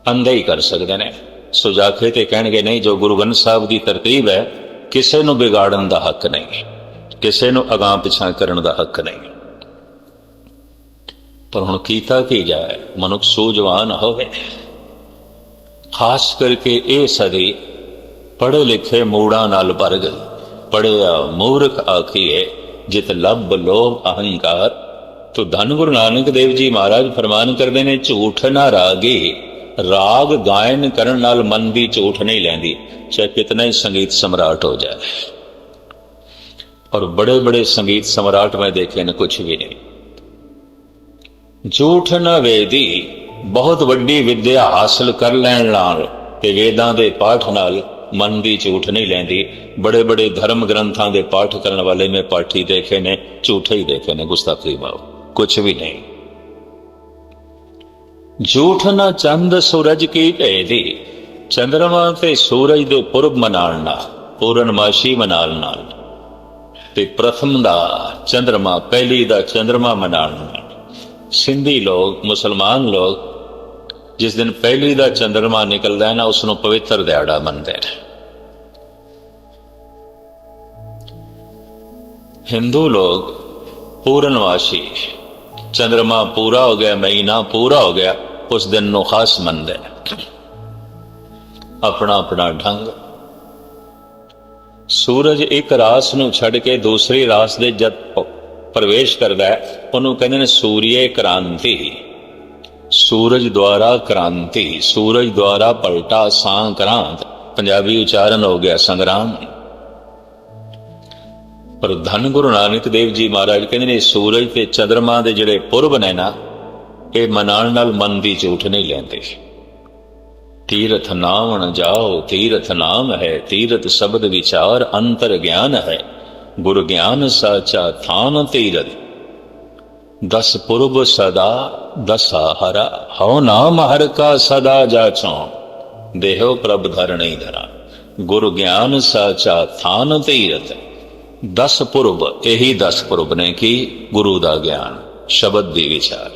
ਅੰਧੇ ਹੀ ਕਰ ਸਕਦੇ ਨੇ। ਸੁਜਾਖੇ ਤੇ ਕਹਿਣਗੇ ਨਹੀਂ, ਜੋ ਗੁਰੂ ਗ੍ਰੰਥ ਸਾਹਿਬ ਦੀ ਤਰਤੀਬ ਹੈ ਕਿਸੇ ਨੂੰ ਵਿਗਾੜਨ ਦਾ ਹੱਕ ਨਹੀਂ, ਕਿਸੇ ਨੂੰ ਅਗਾਂਹ ਪਿਛਾਂ ਕਰਨ ਦਾ ਹੱਕ ਨਹੀਂ। ਪਰ ਹੁਣ ਕੀਤਾ ਕੀ ਜਾਏ, ਮਨੁੱਖ ਸੂਝਵਾਨ ਹੋਵੇ। ਖਾਸ ਕਰਕੇ ਇਹ ਸਦੀ ਪੜ੍ਹੇ ਲਿਖੇ ਮੂੜਾਂ ਨਾਲ ਭਰ ਗਈ। ਪੜ੍ਹਿਆ ਮੂਰਖ ਆਖੀਏ ਜਿਤ ਲੱਭ ਲੋਭ ਅਹੰਕਾਰ। ਤੋ ਧੰਨ ਗੁਰੂ ਨਾਨਕ ਦੇਵ ਜੀ ਮਹਾਰਾਜ ਫਰਮਾਨ ਕਰਦੇ ਨੇ, ਝੂਠ ਨਾ ਰਾਗੇ। ਰਾਗ ਗਾਇਨ ਕਰਨ ਨਾਲ ਮਨ ਦੀ ਝੂਠ ਨਹੀਂ ਲੈਂਦੀ, ਚਾਹੇ ਕਿਤਨਾ ਹੀ ਸੰਗੀਤ ਸਮਰਾਟ ਹੋ ਜਾਏ। और बड़े बड़े संगीत सम्राट मैं देखे न, कुछ भी नहीं। झूठ न वेदी बहुत वड्डी विद्या हासिल कर लैण नाल ते वेदां दे पाठ नाल मन दी झूठ नहीं लैंदी। बड़े बड़े धर्म ग्रंथां दे पाठ करने वाले मैं पाठी देखे ने, झूठे ही देखे ने, गुस्ताखी भाव, कुछ भी नहीं। झूठ न चंद सूरज की भेदी, चंद्रमा ते सूरज दे पुरब मनाण नाल, पूर्णमासी मनाण नाल ते प्रथम दा चंद्रमा, पहली दा चंद्रमा मनाण नाल सिंधी लोग, मुसलमान लोग जिस दिन पहली दा चंद्रमा निकलदा है ना, उसनों पवित्र दिहाड़ा मनदे ने। हिंदू लोग पूर्णमासी, चंद्रमा पूरा हो गया, महीना पूरा हो गया, उस दिन नूं खास मनदे ने। अपना अपना ढंग। सूरज एक रास नूं छड़ के दूसरी रास दे जद प्रवेश करता है, उन्होंने कहते हैं सूर्य क्रांति। सूरज द्वारा क्रांति, सूरज द्वारा पलटा सांक्रांत, पंजाबी उच्चारण हो गया संग्राम। पर धन गुरु नानक देव जी महाराज कहते हैं सूरज ते चंद्रमा दे जिहड़े पुरब ने ना, ये मनाण नाल मन दी झूठ नहीं लैंदे। तीरथ नावण जाओ तीरथ नाम है, तीरथ शब्द विचार अंतर ज्ञान है, गुरु ज्ञान साचा थान तीरथ, 10 पुरब सदा दसा हरा, हौ नाम हर का सदा जाचो, देहो प्रभ धर नहीं धरा। गुरु ज्ञान साचा थान तीरथ, 10 पुरब, यही 10 पुरब ने की गुरु दा ज्ञान, शब्द दी विचार।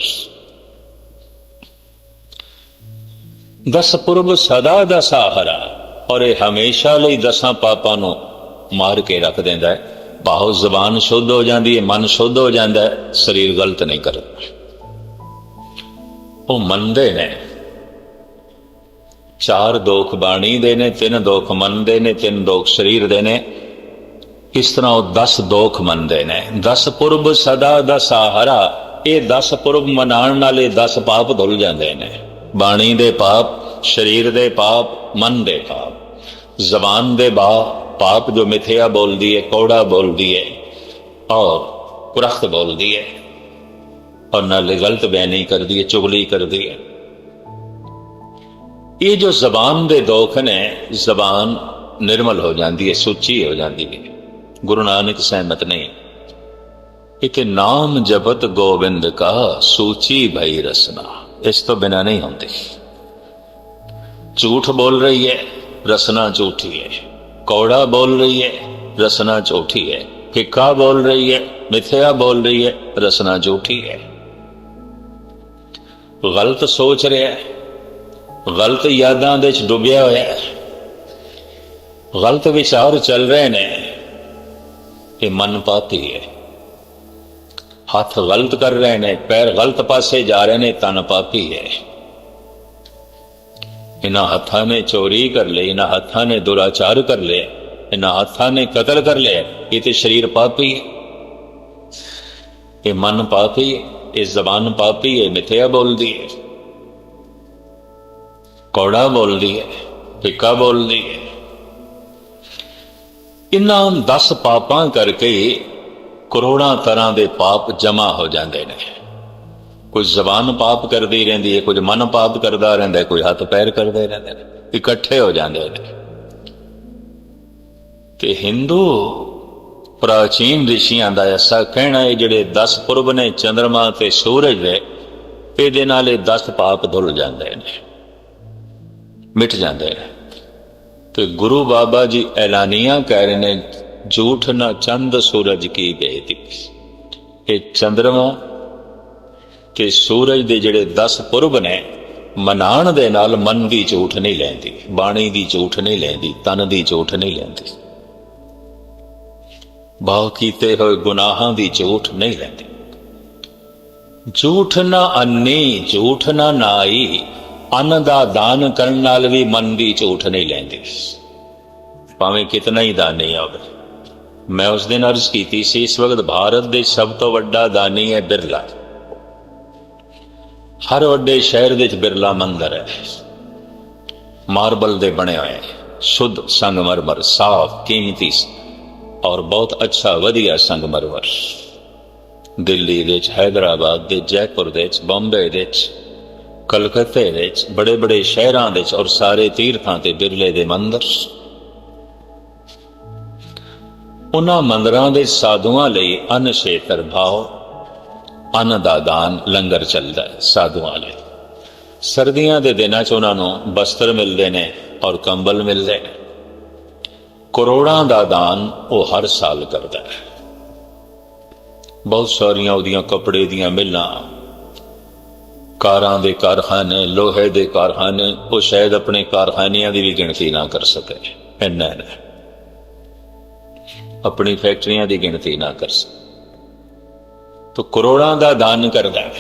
10 पुरब सदा दसा हरा, और ये हमेशा लई 10 पापां नूं मार के रख देंदा है। भाव जबान शुद्ध हो जाती है, मन शुद्ध हो जाता है, शरीर गलत नहीं करता। वो मनते ने 4 दुख बाणी दे ने, 3 दुख मन दे ने, 3 दुख शरीर दे ने। इस तरह वो 10 दुख मनते ने। 10 पुरब सदा दसा हरा, ये 10 पुरब मनाण नाले 10 पाप धुल जाते ने। बाणी दे पाप, शरीर दे पाप, मन दे पाप, जबान दे पाप जो मिथ्या बोल दिए, कौड़ा बोल दिए और कुरख्त बोल दिए, और नाले गलत बयानी कर दिए, चुगली कर दिए। ये जो जबान दे दोख ने, जबान निर्मल हो जाती है, सुची हो जाती है। गुरु नानक सहमत नहीं। एक नाम जपत गोविंद का, सूची भई रसना, इस तो बिना नहीं होती। झूठ बोल रही है, रसना झूठी है। कौड़ा बोल रही है, रसना झूठी है। फिक्का बोल रही है, मिथ्या बोल रही है, रसना झूठी है। गलत सोच रहा है, गलत यादां दे च डुबिया होया है, गलत विचार चल रहे ने, ये मन पापी है। हाथ गलत कर रहे ने, पैर गलत पासे जा रहे ने, तन पापी है। इन्हां हत्थां ने चोरी कर ले, इन्हां हत्थां ने दुराचार कर ले, इन्हां हत्थां ने कतल कर लिया, ये तो शरीर पापी है, ये मन पापी है, ये जबान पापी है। मिथ्या बोल दी है, कौड़ा बोल दी है, फिक्का बोल दी है। इन्हां 10 पापां करके करोड़ां तरह के पाप जमा हो जाते हैं। कोई जबान पाप करती रही है, कुछ मन पाप करता रहा है, कोई हाथ पैर करते रहते हैं, इकट्ठे हो जाते हैं। ते हिंदू प्राचीन ऋषियों का ऐसा कहना है, जिहड़े 10 पुरब ने चंद्रमा ते सूरज दे, इहदे नाल 10 पाप धुल जाते हैं, मिट जाते हैं। तो गुरु बाबा जी ऐलानिया कह रहे हैं, झूठ न चंद सूरज की बेदी। ये चंद्रमा ते सूरज दे जिहड़े 10 पुरब ने, मनाण दे नाल मन की झूठ नहीं लैंदी, बाणी की झूठ नहीं लैंदी, तन की झूठ नहीं लैंदी, भाव कीते हुए गुनाहां की झूठ नहीं लैंदी। झूठ ना अन्नी, झूठ ना नाई, अन्न दा दान करन नाल भी मन की झूठ नहीं लैंदी, भावें कितना ही दानी होवे। मैं उस दिन अर्ज की थी, इस वक्त भारत दे सब तो वड्डा दानी है बिरला। हर वड्डे शहर दे बिरला मंदिर है, मार्बल दे बने हुए, शुद्ध संगमरमर, साफ कीमती ਔਰ ਬਹੁਤ ਅੱਛਾ ਵਧੀਆ ਸੰਗਮਰਮਰ ਦਿੱਲੀ ਦੇ ਵਿੱਚ, ਹੈਦਰਾਬਾਦ ਦੇ, ਜੈਪੁਰ ਦੇ ਵਿੱਚ, ਬੰਬੇ ਦੇ ਵਿੱਚ, ਕਲਕੱਤੇ ਦੇ ਵਿੱਚ, ਬੜੇ ਬੜੇ ਸ਼ਹਿਰਾਂ ਦੇ ਵਿੱਚ, ਔਰ ਸਾਰੇ ਤੀਰਥਾਂ ਤੇ ਬਿਰਲੇ ਦੇ ਮੰਦਰ। ਉਹਨਾਂ ਮੰਦਰਾਂ ਦੇ ਸਾਧੂਆਂ ਲਈ ਅੰਨ ਛੇਤਰ ਭਾਵ, ਅੰਨ ਦਾ ਦਾਨ, ਲੰਗਰ ਚੱਲਦਾ ਹੈ ਸਾਧੂਆਂ ਲਈ। ਸਰਦੀਆਂ ਦੇ ਦਿਨਾਂ 'ਚ ਉਹਨਾਂ ਨੂੰ ਬਸਤਰ ਮਿਲਦੇ ਨੇ ਔਰ ਕੰਬਲ ਮਿਲਦੇ ਨੇ। ਕਰੋੜਾਂ ਦਾ ਦਾਨ ਉਹ ਹਰ ਸਾਲ ਕਰਦਾ ਹੈ। ਬਹੁਤ ਸਾਰੀਆਂ ਉਹਦੀਆਂ ਕੱਪੜੇ ਦੀਆਂ ਮਿੱਲਾਂ, ਕਾਰਾਂ ਦੇ ਕਾਰਖਾਨੇ, ਲੋਹੇ ਦੇ ਕਾਰਖਾਨੇ, ਉਹ ਸ਼ਾਇਦ ਆਪਣੇ ਕਾਰਖਾਨਿਆਂ ਦੀ ਵੀ ਗਿਣਤੀ ਨਾ ਕਰ ਸਕੇ, ਇੰਨਾ ਨੇ ਆਪਣੀ ਫੈਕਟਰੀਆਂ ਦੀ ਗਿਣਤੀ ਨਾ ਕਰ ਸਕੇ। ਤੋ ਕਰੋੜਾਂ ਦਾ ਦਾਨ ਕਰਦਾ ਹੈ।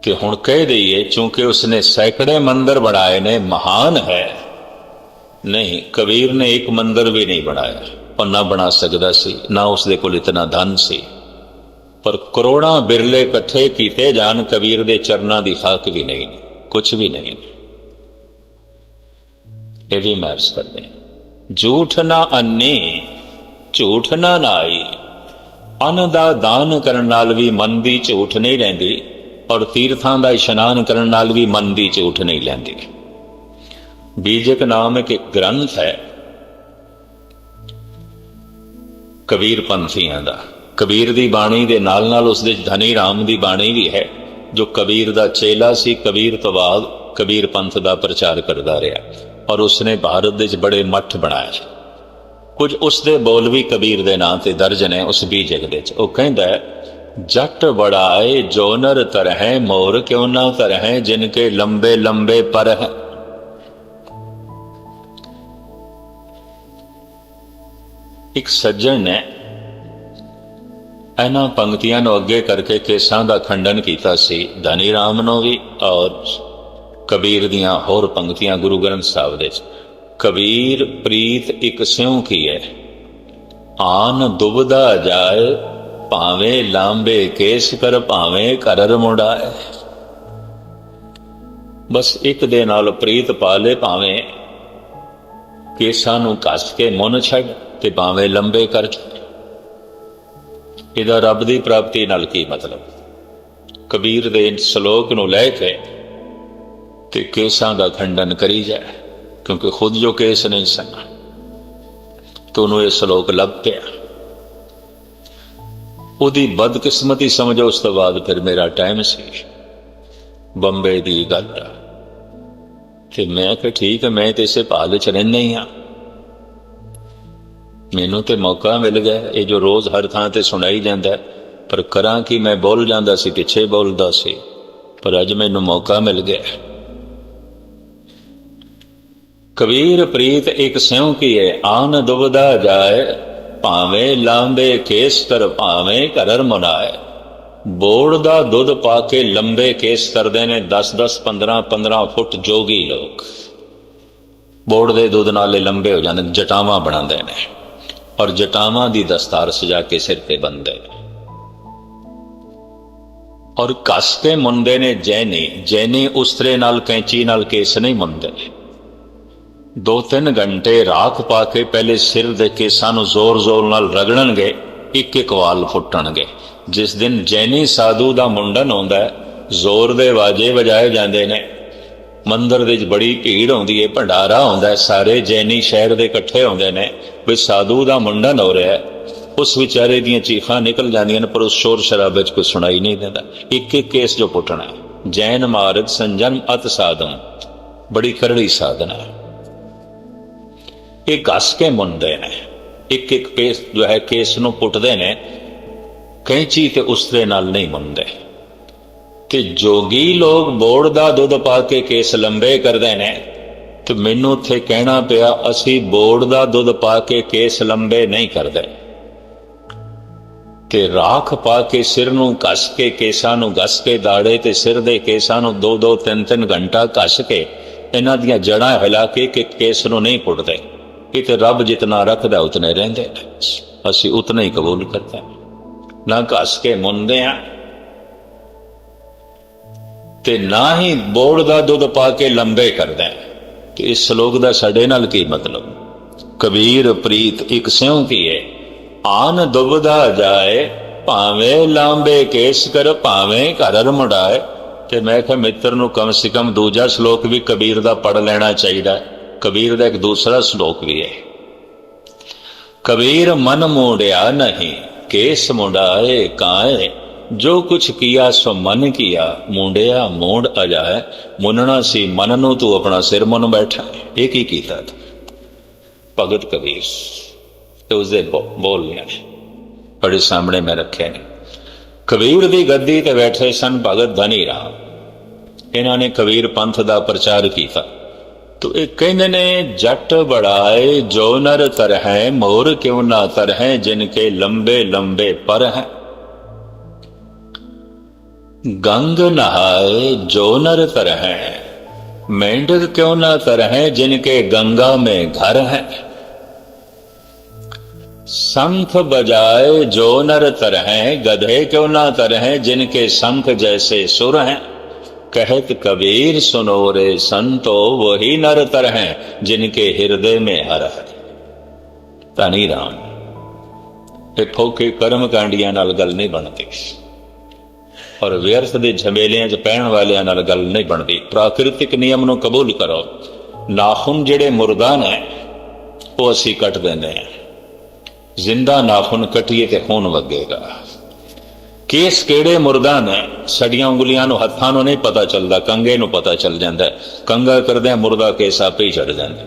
ਕਿ ਹੁਣ ਕਹਿ ਦਈਏ ਚूंकि ਉਸਨੇ ਸੈਂਕੜੇ ਮੰਦਰ ਬਣਾਏ ਨੇ, ਮਹਾਨ ਹੈ? ਨਹੀਂ, ਕਬੀਰ ਨੇ ਇੱਕ ਮੰਦਰ ਵੀ ਨਹੀਂ ਬਣਾਇਆ, ਔਰ ਨਾ ਬਣਾ ਸਕਦਾ ਸੀ, ਨਾ ਉਸਦੇ ਕੋਲ ਇਤਨਾ ਧਨ ਸੀ। ਪਰ ਕਰੋੜਾਂ ਬਿਰਲੇ ਇਕੱਠੇ ਕੀਤੇ ਜਾਣ, ਕਬੀਰ ਦੇ ਚਰਨਾਂ ਦੀ ਖਾਕ ਵੀ ਨਹੀਂ, ਕੁਛ ਵੀ ਨਹੀਂ। ਇਹ ਵੀ ਮਹਿਰਸ ਕਰਦੇ, ਝੂਠ ਨਾ ਅੰਨੀ ਝੂਠ ਨਾ ਨਾਈ। ਅੰਨ ਦਾ ਦਾਨ ਕਰਨ ਨਾਲ ਵੀ ਮਨ ਦੀ ਝੂਠ ਨਹੀਂ ਰਹਿੰਦੀ, ਔਰ ਤੀਰਥਾਂ ਦਾ ਇਸ਼ਨਾਨ ਕਰਨ ਨਾਲ ਵੀ ਮਨ ਦੀ ਝੂਠ ਨਹੀਂ ਲੈਂਦੀ। ਬੀਜਕ ਨਾਮ ਇੱਕ ਗ੍ਰੰਥ ਹੈ ਕਬੀਰ ਪੰਥੀਆਂ ਦਾ। ਕਬੀਰ ਦੀ ਬਾਣੀ ਦੇ ਨਾਲ ਨਾਲ ਉਸਦੇ ਧਨੀ ਰਾਮ ਦੀ ਬਾਣੀ ਵੀ ਹੈ, ਜੋ ਕਬੀਰ ਦਾ ਚੇਲਾ ਸੀ। ਕਬੀਰ ਤੋਂ ਬਾਅਦ ਕਬੀਰ ਪੰਥ ਦਾ ਪ੍ਰਚਾਰ ਕਰਦਾ ਰਿਹਾ, ਔਰ ਉਸਨੇ ਭਾਰਤ ਦੇ ਵਿੱਚ ਬੜੇ ਮੱਠ ਬਣਾਏ। ਕੁਝ ਉਸਦੇ ਬੋਲ ਵੀ ਕਬੀਰ ਦੇ ਨਾਂ ਤੇ ਦਰਜ ਨੇ ਉਸ ਬੀਜਕ ਦੇ ਵਿੱਚ। ਉਹ ਕਹਿੰਦਾ ਹੈ, ਜੱਟ ਬੜਾਏ ਜੋ ਨਰ ਤਰਹਿ, ਮੋਰ ਕਿਉਂ ਨਾ ਤਰਹਿ ਜਿਨ ਕੇ ਲੰਬੇ ਲੰਬੇ ਪਰ ਹੈ। ਇੱਕ ਸੱਜਣ ਨੇ ਇਹਨਾਂ ਪੰਕਤੀਆਂ ਨੂੰ ਅੱਗੇ ਕਰਕੇ ਕੇਸਾਂ ਦਾ ਖੰਡਨ ਕੀਤਾ ਸੀ, ਧਨੀ ਰਾਮ ਨੂੰ ਵੀ ਔਰ ਕਬੀਰ ਦੀਆਂ ਹੋਰ ਪੰਕਤੀਆਂ ਗੁਰੂ ਗ੍ਰੰਥ ਸਾਹਿਬ ਦੇ। ਕਬੀਰ ਪ੍ਰੀਤ ਇੱਕ ਸਿਉਂ ਕੀ ਹੈ, ਆਨ ਦੁਬਦਾ ਜਾਏ ਭਾਵੇਂ ਲਾਂਬੇ ਕੇਸ ਕਰ, ਭਾਵੇਂ ਕਰਰ ਮੁੰਡਾਏ। ਬਸ ਇੱਕ ਦੇ ਨਾਲ ਪ੍ਰੀਤ ਪਾ ਲੈ, ਭਾਵੇਂ ਕੇਸਾਂ ਨੂੰ ਕੱਸ ਕੇ ਮੁੰਨ ਛੱਡ ਤੇ ਭਾਵੇਂ ਲੰਬੇ ਕਰ। ਇਹਦਾ ਰੱਬ ਦੀ ਪ੍ਰਾਪਤੀ ਨਾਲ ਕੀ ਮਤਲਬ? ਕਬੀਰ ਦੇ ਸ਼ਲੋਕ ਨੂੰ ਲੈ ਕੇ ਤੇ ਕੇਸਾਂ ਦਾ ਖੰਡਨ ਕਰੀ ਜਾਏ, ਕਿਉਂਕਿ ਖੁਦ ਜੋ ਕੇਸ ਨਹੀਂ ਸਨ, ਤਾਂ ਉਹਨੂੰ ਇਹ ਸ਼ਲੋਕ ਲੱਭ ਪਿਆ। ਉਹਦੀ ਬਦਕਿਸਮਤੀ ਸਮਝੋ। ਉਸ ਤੋਂ ਬਾਅਦ ਫਿਰ ਮੇਰਾ ਟਾਈਮ ਸੀ, ਬੰਬੇ ਦੀ ਗੱਲ, ਤੇ ਮੈਂ ਕਿਹਾ ਠੀਕ ਹੈ, ਮੈਂ ਤੇ ਇਸੇ ਭਾਲ ਚ ਰਹਿੰਦਾ ਹੀ ਹਾਂ, ਮੈਨੂੰ ਤੇ ਮੌਕਾ ਮਿਲ ਗਿਆ। ਇਹ ਜੋ ਰੋਜ਼ ਹਰ ਥਾਂ ਤੇ ਸੁਣਾਈ ਜਾਂਦਾ, ਪਰ ਕਰਾਂ ਕਿ ਮੈਂ ਬੋਲ ਜਾਂਦਾ ਸੀ, ਪਿੱਛੇ ਬੋਲਦਾ ਸੀ, ਪਰ ਅੱਜ ਮੈਨੂੰ ਮੌਕਾ ਮਿਲ ਗਿਆ। ਕਬੀਰ ਪ੍ਰੀਤ ਇੱਕ ਸਿਉਂ ਕੀ ਹੈ, ਆਨ ਦੁਬਦਾ ਜਾਏ ਭਾਵੇਂ ਲਾਂਬੇ ਕੇਸ ਕਰ, ਭਾਵੇਂ ਕਰਰ ਮੁਨਾਏ। ਬੋੜ ਦਾ ਦੁੱਧ ਪਾ ਕੇ ਲੰਬੇ ਕੇਸ ਕਰਦੇ ਨੇ 10-10, 15-15 ਫੁੱਟ ਜੋਗੀ ਲੋਕ। ਬੋੜ ਦੇ ਦੁੱਧ ਨਾਲੇ ਲੰਬੇ ਹੋ ਜਾਂਦੇ, ਜਟਾਵਾਂ ਬਣਾਉਂਦੇ ਨੇ, ਔਰ ਜਟਾਵਾਂ ਦੀ ਦਸਤਾਰ ਸਜਾ ਕੇ ਸਿਰ ਤੇ ਬੰਨਦੇ ਨੇ, ਔਰ ਕੱਸ ਕੇ ਮੁੰਨਦੇ ਨੇ ਜੈਨੀ। ਜੈਨੀ ਉਸਤਰੇ ਨਾਲ, ਕੈਂਚੀ ਨਾਲ ਕੇਸ ਨਹੀਂ ਮੁੰਨਦੇ। 2-3 ਘੰਟੇ ਰਾਖ ਪਾ ਕੇ ਪਹਿਲੇ ਸਿਰ ਦੇ ਕੇਸਾਂ ਨੂੰ ਜ਼ੋਰ ਜ਼ੋਰ ਨਾਲ ਰਗੜਨਗੇ, ਇੱਕ ਇੱਕ ਵਾਲ ਫੁੱਟਣਗੇ। ਜਿਸ ਦਿਨ ਜੈਨੀ ਸਾਧੂ ਦਾ ਮੁੰਡਨ ਹੁੰਦਾ ਹੈ, ਜ਼ੋਰ ਦੇ ਵਾਜੇ ਵਜਾਏ ਜਾਂਦੇ ਨੇ, ਮੰਦਰ ਦੇ ਵਿੱਚ ਬੜੀ ਭੀੜ ਆਉਂਦੀ ਹੈ, ਭੰਡਾਰਾ ਹੁੰਦਾ ਹੈ, ਸਾਰੇ ਜੈਨੀ ਸ਼ਹਿਰ ਦੇ ਇਕੱਠੇ ਹੁੰਦੇ ਨੇ ਵੀ ਸਾਧੂ ਦਾ ਮੁੰਡਨ ਹੋ ਰਿਹਾ ਹੈ। ਉਸ ਵਿਚਾਰੇ ਦੀਆਂ ਚੀਖਾਂ ਨਿਕਲ ਜਾਂਦੀਆਂ ਨੇ, ਪਰ ਉਸ ਸ਼ੋਰ ਸ਼ਰਾਬੇ 'ਚ ਕੋਈ ਸੁਣਾਈ ਨਹੀਂ ਦਿੰਦਾ। ਇੱਕ ਇੱਕ ਕੇਸ ਜੋ ਪੁੱਟਣਾ ਹੈ। ਜੈਨ ਮਾਰਗ ਸੰਜਮ ਅਤ ਸਾਧਮ, ਬੜੀ ਕਰੜੀ ਸਾਧਨਾ ਹੈ। ਇਹ ਘਸ ਕੇ ਮੁੰਨਦੇ ਨੇ, ਇੱਕ ਇੱਕ ਕੇਸ ਜੋ ਹੈ ਕੇਸ ਨੂੰ ਪੁੱਟਦੇ ਨੇ, ਕੈਂਚੀ ਤੇ ਉਸਦੇ ਨਾਲ ਨਹੀਂ ਮੁੰਨਦੇ। ਤੇ ਜੋਗੀ ਲੋਕ ਬੋੜ ਦਾ ਦੁੱਧ ਪਾ ਕੇ ਕੇਸ ਲੰਬੇ ਕਰਦੇ ਨੇ, ਤੇ ਮੈਨੂੰ ਉੱਥੇ ਕਹਿਣਾ ਪਿਆ, ਅਸੀਂ ਬੋੜ ਦਾ ਦੁੱਧ ਪਾ ਕੇ ਕੇਸ ਲੰਬੇ ਨਹੀਂ ਕਰਦੇ। ਤੇ ਰਾਖ ਪਾ ਕੇ ਸਿਰ ਨੂੰ ਘਸ ਕੇ, ਕੇਸਾਂ ਨੂੰ ਘਸ ਕੇ, ਦਾੜੇ ਤੇ ਸਿਰ ਦੇ ਕੇਸਾਂ ਨੂੰ 2-2, 3-3 ਘੰਟਾ ਘਸ ਕੇ, ਇਹਨਾਂ ਦੀਆਂ ਜੜਾਂ ਹਿਲਾ ਕੇ ਕੇਸ ਨੂੰ ਨਹੀਂ ਪੁੱਟਦੇ। ਇਹ ਤੇ ਰੱਬ ਜਿਤਨਾ ਰੱਖਦਾ ਉਤਨੇ ਰਹਿੰਦੇ, ਅਸੀਂ ਉਤਨਾ ਹੀ ਕਬੂਲ ਕਰਦੇ, ਨਾ ਘਸ ਕੇ ਮੁੰਨਦੇ ਆ ਤੇ ਨਾ ਹੀ ਬੋੜ ਦਾ ਦੁੱਧ ਪਾ ਕੇ ਲੰਬੇ ਕਰਦੇ। ਤੇ ਇਸ ਸ਼ਲੋਕ ਦਾ ਸਾਡੇ ਨਾਲ ਕੀ ਮਤਲਬ? कबीर प्रीत एक स्यों किए, आन दुबधा जाए, भावें लांबे केस कर, भावें घर मुड़ाए। ते मैं क्या मित्र नूं कम से कम दूजा श्लोक भी कबीर दा पढ़ लेना चाहिए। कबीर दा एक दूसरा श्लोक भी है, कबीर मन मोड़िया नहीं, केस मुड़ाए काए, जो कुछ किया सो मन किया, मुंडिया मोड़ अजाए। मुनना सी मन नूं तू अपना सिर मुन बैठा, एक ही कीता था भगत कबीर। तो उसके बोल ने बड़े सामने मैं रखे ने। कबीर दी गद्दी ते बैठे सन भगत धनी राम, इन्होंने कबीर पंथ दा प्रचार किया। तो एक कहते ने, जट बड़ाए जो नर तर है, मोर क्यों ना तर है, जिनके लंबे लंबे पर हैं। गंग नहाए जो नर तर है, मेंढक क्यों ना तर है, जिनके गंगा में घर है। शंख बजाए जो नर तर है, गधे क्यों ना तर है, जिनके शंख जैसे सुर हैं। कहत कबीर सुनो रे संतो, वही नर तर हैं, जिनके हृदय में हर है। धनी राम, फोके कर्म कांडियां नाल गल नहीं बनती, और व्यर्थ दे झमेलियां च पैण वालियां नाल गल नहीं बनती। प्राकृतिक नियम नूं कबूल करो। नाखून जिहड़े मुर्दा ने वो असीं कट देंदे हैं, जिंदा नाखून कटिए ते खून वगेगा। केस केड़े मुर्दा ने, सड़ियां उंगलियां नूं हत्थां नूं नहीं पता चलता, कंगे नूं पता चल जाता है। कंगा करदे मुर्दा केस आपे ही छड़ जांदा।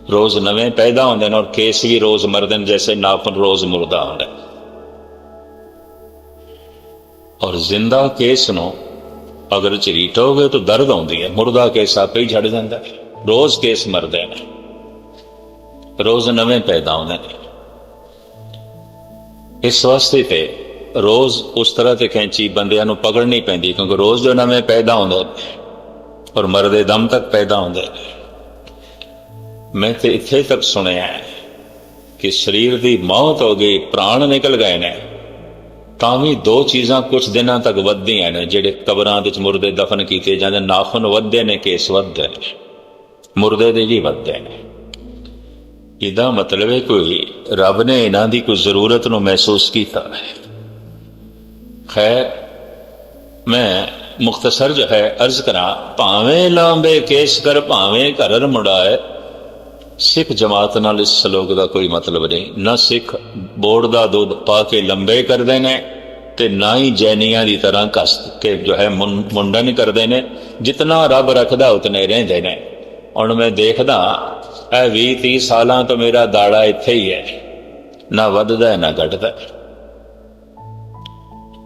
रोज नवे पैदा होंदे ने और केस भी रोज मरदे ने, जैसे नाखून रोज मुर्दा होंदा। और जिंदा केस नूं अगर झरीटोगे तो दर्द आउंदी है, मुर्दा केस आपे ही छड़ जांदा। रोज केस मरदे ने, रोज नवे पैदा होंदे ने। इस वास्ते ते रोज उस तरह ते कैंची बंदियां नूं पकड़नी पैंदी, क्योंकि रोज जो नवे पैदा होंदे और मरदे दम तक पैदा होंदे। मैं तो इत्थे तक सुनिया कि शरीर की मौत हो गई, प्राण निकल गए ने, तां भी दो चीज़ां कुछ दिनों तक वधदियां ने। जिहड़े कबरां विच मुर्दे दफन कीते जांदे, नाखून वधदे ने, केस वधदे ने, मुर्दे दे जी वधदे ने। इहदा मतलब है कोई रब ने इन्हां दी कोई जरूरत नूं महसूस कीता है। खैर, मैं मुख्तसर जो है अर्ज करा, भावें लांबे केस कर, भावें घर मुड़ाए। सिख जमात नाल इस सलोक का कोई मतलब नहीं। ना सिख बोड़ का दूध पा के लंबे करते हैं, ते ना ही जैनियां की तरह कस के जो है मुंडन करते हैं। जितना रब रखदा उतने रहिंदे ने। हुण मैं देखदा 20-30 सालां तो मेरा दाड़ा इत्थे ही है, ना वधदा है ना घटदा।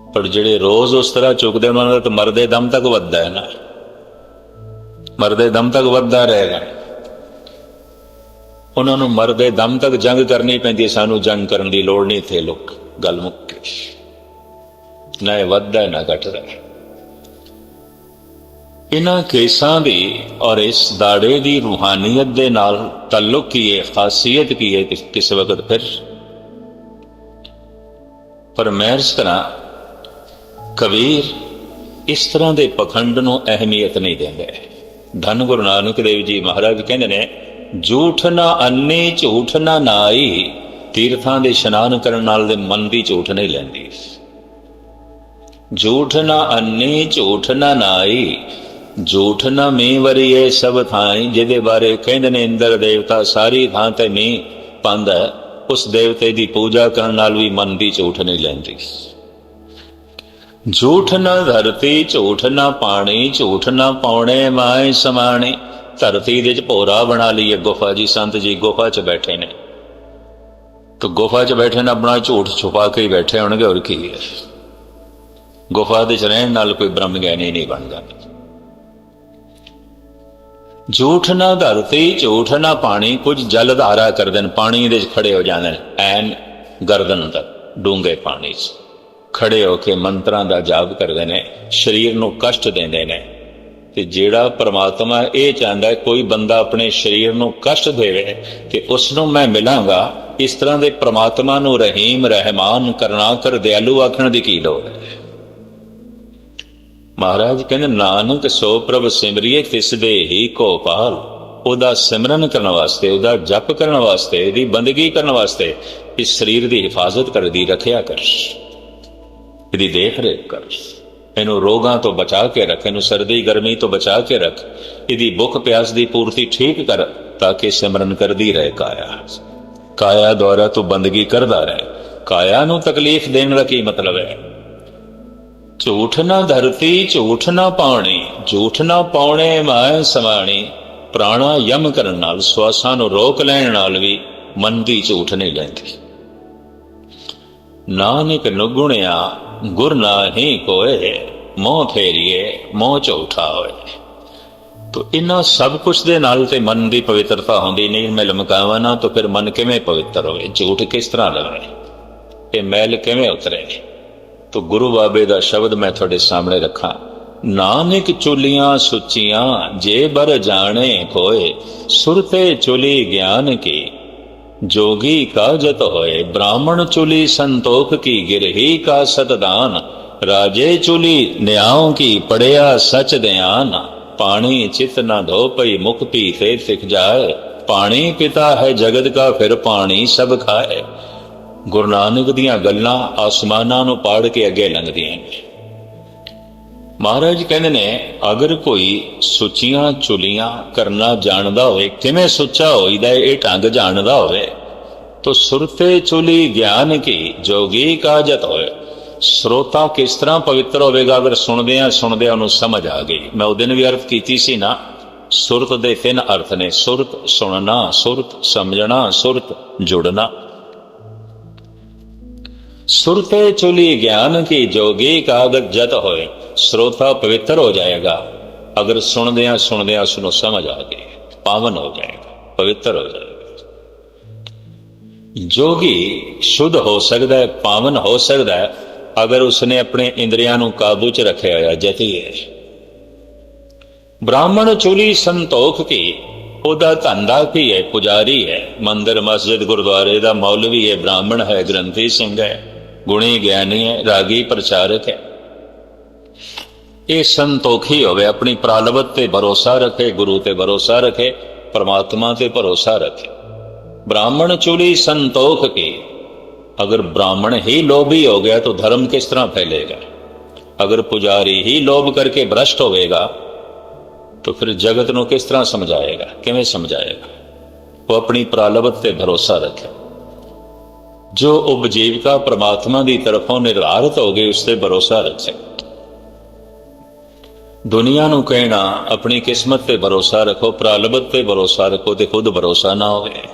पर जिहड़े रोज उस तरह चुकते उन्होंने तो मरदे दम तक वधदा है ना, मरदे दम तक वधदा रहेगा। उन्होंने मरदे दम तक जंग करनी पैंदी, सानू जंग करने की लोड़ नहीं। थे लोग गल मुक गई, ना वधदा है ना घटदा। इन्हां केसां दी और इस दाड़े की रूहानियत दे नाल तल्लुक की है, खासियत की है किस वक्त फिर। पर मैं अर्ज करा, कबीर इस तरह के पखंड नूं अहमियत नहीं देंदे। धन गुरु नानक देव जी महाराज कहंदे ने, झूठ ना अन्नी झूठ ना नाई, तीर्थां दे इशनान करन नाल दे मन दी झूठ नहीं लैंदी। झूठ ना अन्नी झूठ ना नाई, झूठ ना मींह वरीए सब थाई। जिहदे बारे कहंदे ने इंद्र देवता सारी थां ते मींह पांदा, उस देवते की पूजा करन नाल भी मन दी झूठ नहीं लैंदी। झूठ ना धरती झूठ ना पानी, झूठ ना पौने माए समाने। धरती दे भोरा बना ली है गुफा जी, संत जी गुफा च बैठे ने, तो गुफा च बैठे ने अपना झूठ छुपा के ही बैठे होणगे, और की है। गुफा दे च रहण नाल कोई ब्रह्म ज्ञानी नहीं बन जाता। झूठ ना धरती झूठ ना पानी, कुछ जल धारा करदे ने, पानी दे खड़े हो जांदे ने, ऐन गर्दन तक डूंगे पानी च खड़े होके मंत्रां दा जाप करदे ने, शरीर नूं कष्ट देंदे ने। ते जेड़ा परमात्मा ये चाहता है कोई बंदा अपने शरीर नूं कष्ट देवे ते उसनूं मैं मिलांगा, इस तरह दे परमात्मा नूं रहीम रहमान करनाकर दयालु आखण दी की लोड़ है। महाराज कहते, नानक सो प्रभ सिमरिए तिस दे ही को पाल। ਉਹਦਾ ਸਿਮਰਨ ਕਰਨ ਵਾਸਤੇ, ਉਹਦਾ ਜਪ ਕਰਨ ਵਾਸਤੇ, ਇਹਦੀ ਬੰਦਗੀ ਕਰਨ ਵਾਸਤੇ ਇਸ ਸਰੀਰ ਦੀ ਹਿਫਾਜ਼ਤ ਕਰਦੀ, ਰੱਖਿਆ ਕਰ, ਇਹਦੀ ਦੇਖ ਰੇਖ ਕਰ, ਇਹਨੂੰ ਰੋਗਾਂ ਤੋਂ ਬਚਾ ਕੇ ਰੱਖ, ਇਹਨੂੰ ਸਰਦੀ ਗਰਮੀ ਤੋਂ ਬਚਾ ਕੇ ਰੱਖ, ਇਹਦੀ ਭੁੱਖ ਪਿਆਸ ਦੀ ਪੂਰਤੀ ਠੀਕ ਕਰ, ਤਾਂ ਕਿ ਸਿਮਰਨ ਕਰਦੀ ਰਹੇ ਕਾਇਆ। ਕਾਇਆ ਦੁਆਰਾ ਤੂੰ ਬੰਦਗੀ ਕਰਦਾ ਰਹੇ। ਕਾਇਆ ਨੂੰ ਤਕਲੀਫ ਦੇਣ ਦਾ ਕੀ ਮਤਲਬ ਹੈ? ਝੂਠ ਨਾ ਧਰਤੀ ਝੂਠ ਨਾ ਪਾਉਣੀ, ਝੂਠ ਨਾ ਪਾਉਣੇ ਮਾਇਆ ਸਮਾਣੀ। ਪ੍ਰਾਣਾਯਮ ਕਰਨ ਨਾਲ, ਸਵਾਸਾਂ ਨੂੰ ਰੋਕ ਲੈਣ ਨਾਲ ਵੀ ਮਨ ਦੀ ਝੂਠ ਨਹੀਂ ਲੈਂਦੀ। ਨਾਨਕ ਨੁਗੁਣਿਆ ਗੁਰ ਨਾਹੀ ਕੋਏ, ਮੋਹ ਫੇਰੀਏ ਮੋਹ ਝੂਠਾ ਹੋਏ। ਤੋ ਇਹਨਾਂ ਸਭ ਕੁਛ ਦੇ ਨਾਲ ਤੇ ਮਨ ਦੀ ਪਵਿੱਤਰਤਾ ਹੁੰਦੀ ਨਹੀਂ। ਮੈਂ ਲਮਕਾਵਾਂ ਨਾ ਤਾਂ ਫਿਰ ਮਨ ਕਿਵੇਂ ਪਵਿੱਤਰ ਹੋਵੇ? ਝੂਠ ਕਿਸ ਤਰ੍ਹਾਂ ਲਵੇ? ਇਹ ਮੈਲ ਕਿਵੇਂ ਉਤਰੇ? ਤੋ ਗੁਰੂ ਬਾਬੇ ਦਾ ਸ਼ਬਦ ਮੈਂ ਤੁਹਾਡੇ ਸਾਹਮਣੇ ਰੱਖਾਂ। ਨਾਨਕ ਚੁਲੀਆਂ ਸੁਚੀਆਂ ਜੇ ਬਰ ਜਾਣੇ ਕੋਏ, ਸੁਰਤੇ ਚੁਲੀ ਗਿਆਨ ਕੀ जोगी का जत होए। ब्राह्मण चुली संतोख की गिरही का सतदान, राजे चुली न्यायों की पड़िया सच दयान। पानी चित न धो पई मुख पीते सिख जाए, पानी पिता है जगत का फिर पानी सब खाए। गुरु नानक दियां गल्लां आसमानां नूं पाड़ के अगे लंघदियां ने। महाराज कहते ने अगर कोई सुचियां चुलियां करना जानदा होए, किवें सुचा होईदा ये ढंग जानदा होए, तो सुरते चुली ज्ञान की जोगी काजत होए। श्रोता किस तरह पवित्र होवेगा? अगर सुनदियां उन्हें समझ आ गई। मैं उस दिन भी अर्थ कीती सी ना, सुरत दे 3 अर्थ ने, सुरत सुनना, सुरत समझना, सुरत जुड़ना। सुरते चुली ज्ञान की जोगी कागज जत होए। श्रोता पवित्र हो जाएगा अगर सुनदियां उसको समझ आ गई, पावन हो जाएगा, पवित्र हो जाएगा। जोगी शुद्ध हो सकता है, पावन हो सकता है अगर उसने अपने इंद्रियां नूं काबू च रखे होया, जती है। ब्राह्मण चुली संतोख की, ਉਹਦਾ ਧੰਦਾ ਕੀ ਹੈ? ਪੁਜਾਰੀ ਹੈ, ਮੰਦਰ ਮਸਜਿਦ ਗੁਰਦੁਆਰੇ ਦਾ ਮੌਲਵੀ ਹੈ, ਬ੍ਰਾਹਮਣ ਹੈ, ਗ੍ਰੰਥੀ ਸਿੰਘ ਹੈ, ਗੁਣੀ ਗਿਆਨੀ ਹੈ, ਰਾਗੀ ਪ੍ਰਚਾਰਕ ਹੈ। ਇਹ ਸੰਤੋਖੀ ਹੋਵੇ, ਆਪਣੀ ਪ੍ਰਾਲਬਤ ਤੇ ਭਰੋਸਾ ਰੱਖੇ, ਗੁਰੂ ਤੇ ਭਰੋਸਾ ਰੱਖੇ, परमात्मा ਤੇ ਭਰੋਸਾ ਰੱਖੇ। ब्राह्मण चुली संतोख की, अगर ब्राह्मण ही लोभी हो गया तो धर्म किस तरह फैलेगा? अगर पुजारी ही लोभ करके भ्रष्ट होवेगा तो फिर जगत नूं किस तरह समझाएगा? किवें समझाएगा? वो अपनी प्रालबत ते भरोसा रखे। जो उपजीविका परमात्मा की तरफों निर्धारित हो गई उस पर भरोसा रखे। दुनिया नूं कहना अपनी किस्मत ते भरोसा रखो, प्रालबत ते भरोसा रखो, ते खुद भरोसा ना होवे।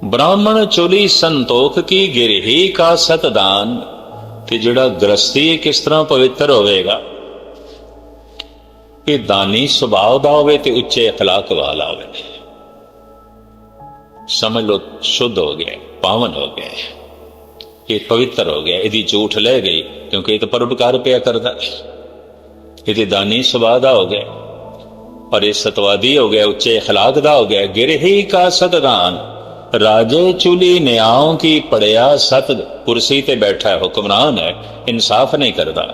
ब्राह्मण चुली संतोख की गिरही का सतदान, ते जिहड़ा गृहस्थी किस तरह पवित्र होवेगा? कि दानी सुभाव दा होवे ते उच्चे अखलाक वाला होवे। समझ लो शुद्ध हो गया, पावन हो गया, ये पवित्र हो गया। यदि झूठ ले गई क्योंकि ये तो परोपकार पिया करता, ये दानी सुभाव दा हो गया और ये सतवादी हो गया, उच्चे अखलाक दा हो गया। गिरही का सतदान, राजे चुली न्यायों की पड़िया सत, कुर्सी ते बैठा है, हुक्मरान है, इंसाफ नहीं करता।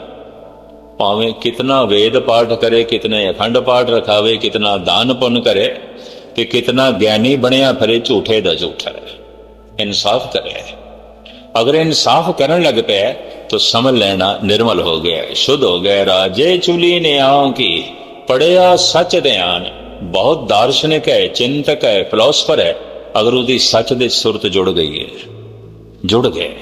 भावें कितना वेद पाठ करे, कितने अखंड पाठ रखावे, कितना दान पुण्य करे, कि कितना ज्ञानी बनया फिरे, झूठे दा झूठा है। इंसाफ करे, अगर इंसाफ करने लग पे तो समझ लेना निर्मल हो गया, शुद्ध हो गया। राजे चुली न्यायों की पड़िया सच ध्यान, बहुत दार्शनिक है, चिंतक है, फिलोसफर है, अगर उसकी सच दे सुरत जुड़ गई है, जुड़ गए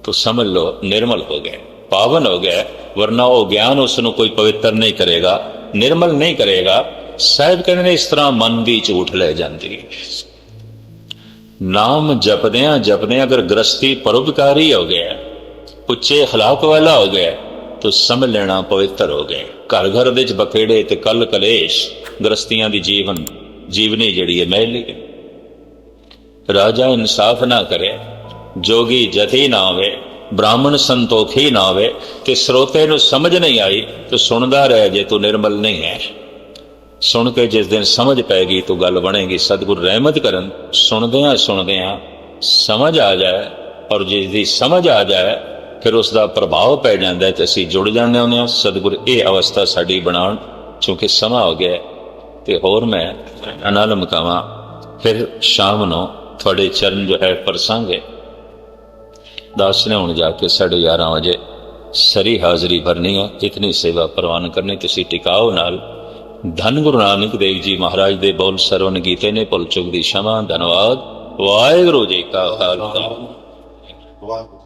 तो समझ लो निर्मल हो गए, पावन हो गए। वरना वो ज्ञान उसनों कोई पवित्र नहीं करेगा, निर्मल नहीं करेगा। साहब कहते इस तरह मन की झूठ ले जाती है। नाम जपद्या जपद्या अगर गृहस्थी परोपकारी हो गया, उच्चे अखलाक वाला हो गया, तो समझ लेना पवित्र हो गए। घर घर दे बखेड़े ते कल कलेश, गृहस्थियां दी जीवनी जिहड़ी है मैली। राजा इंसाफ ना करे, जोगी जथी ना होवे, ब्राह्मण संतोखी ना होवे, ते श्रोते नूं समझ नहीं आई तो सुनदा रह जे तू निर्मल नहीं है। सुन के जिस दिन समझ पैगी तो गल बनेगी। सतगुरु रहमत करन, सुनदियां सुनदियां समझ आ जाए, और जिसदी समझ आ जाए फिर उसका प्रभाव पै जाता है तो असीं जुड़ जाने होंदे हां। सतगुरु ये अवस्था साडी बनाउण, चूंकि समा हो गया ਤੇ ਹੋਰ ਮੈਂ ਆਨੰਦ ਮੁਕਾਵਾਂ। ਫਿਰ ਸ਼ਾਮ ਨੂੰ ਤੁਹਾਡੇ ਚਰਨ ਜੋ ਹੈ ਪਰਸਾਂਗੇ। ਦਾਸ ਨੇ ਹੁਣ ਜਾ ਕੇ 11:30 ਵਜੇ ਸਰੀ ਹਾਜ਼ਰੀ ਭਰਨੀ ਹੈ। ਇਤਨੀ ਸੇਵਾ ਪ੍ਰਵਾਨ ਕਰਨੀ। ਤੁਸੀਂ ਟਿਕਾਓ ਨਾਲ। ਧੰਨ ਗੁਰੂ ਨਾਨਕ ਦੇਵ ਜੀ ਮਹਾਰਾਜ ਦੇ ਬੋਲ ਸਰਵਨ ਕੀਤੇ ਨੇ। ਭੁੱਲ ਚੁੱਕ ਦੀ क्षमा। ਧੰਨਵਾਦ। ਵਾਹਿਗੁਰੂ ਜੀ ਕਾ ਖਾਲਸਾ।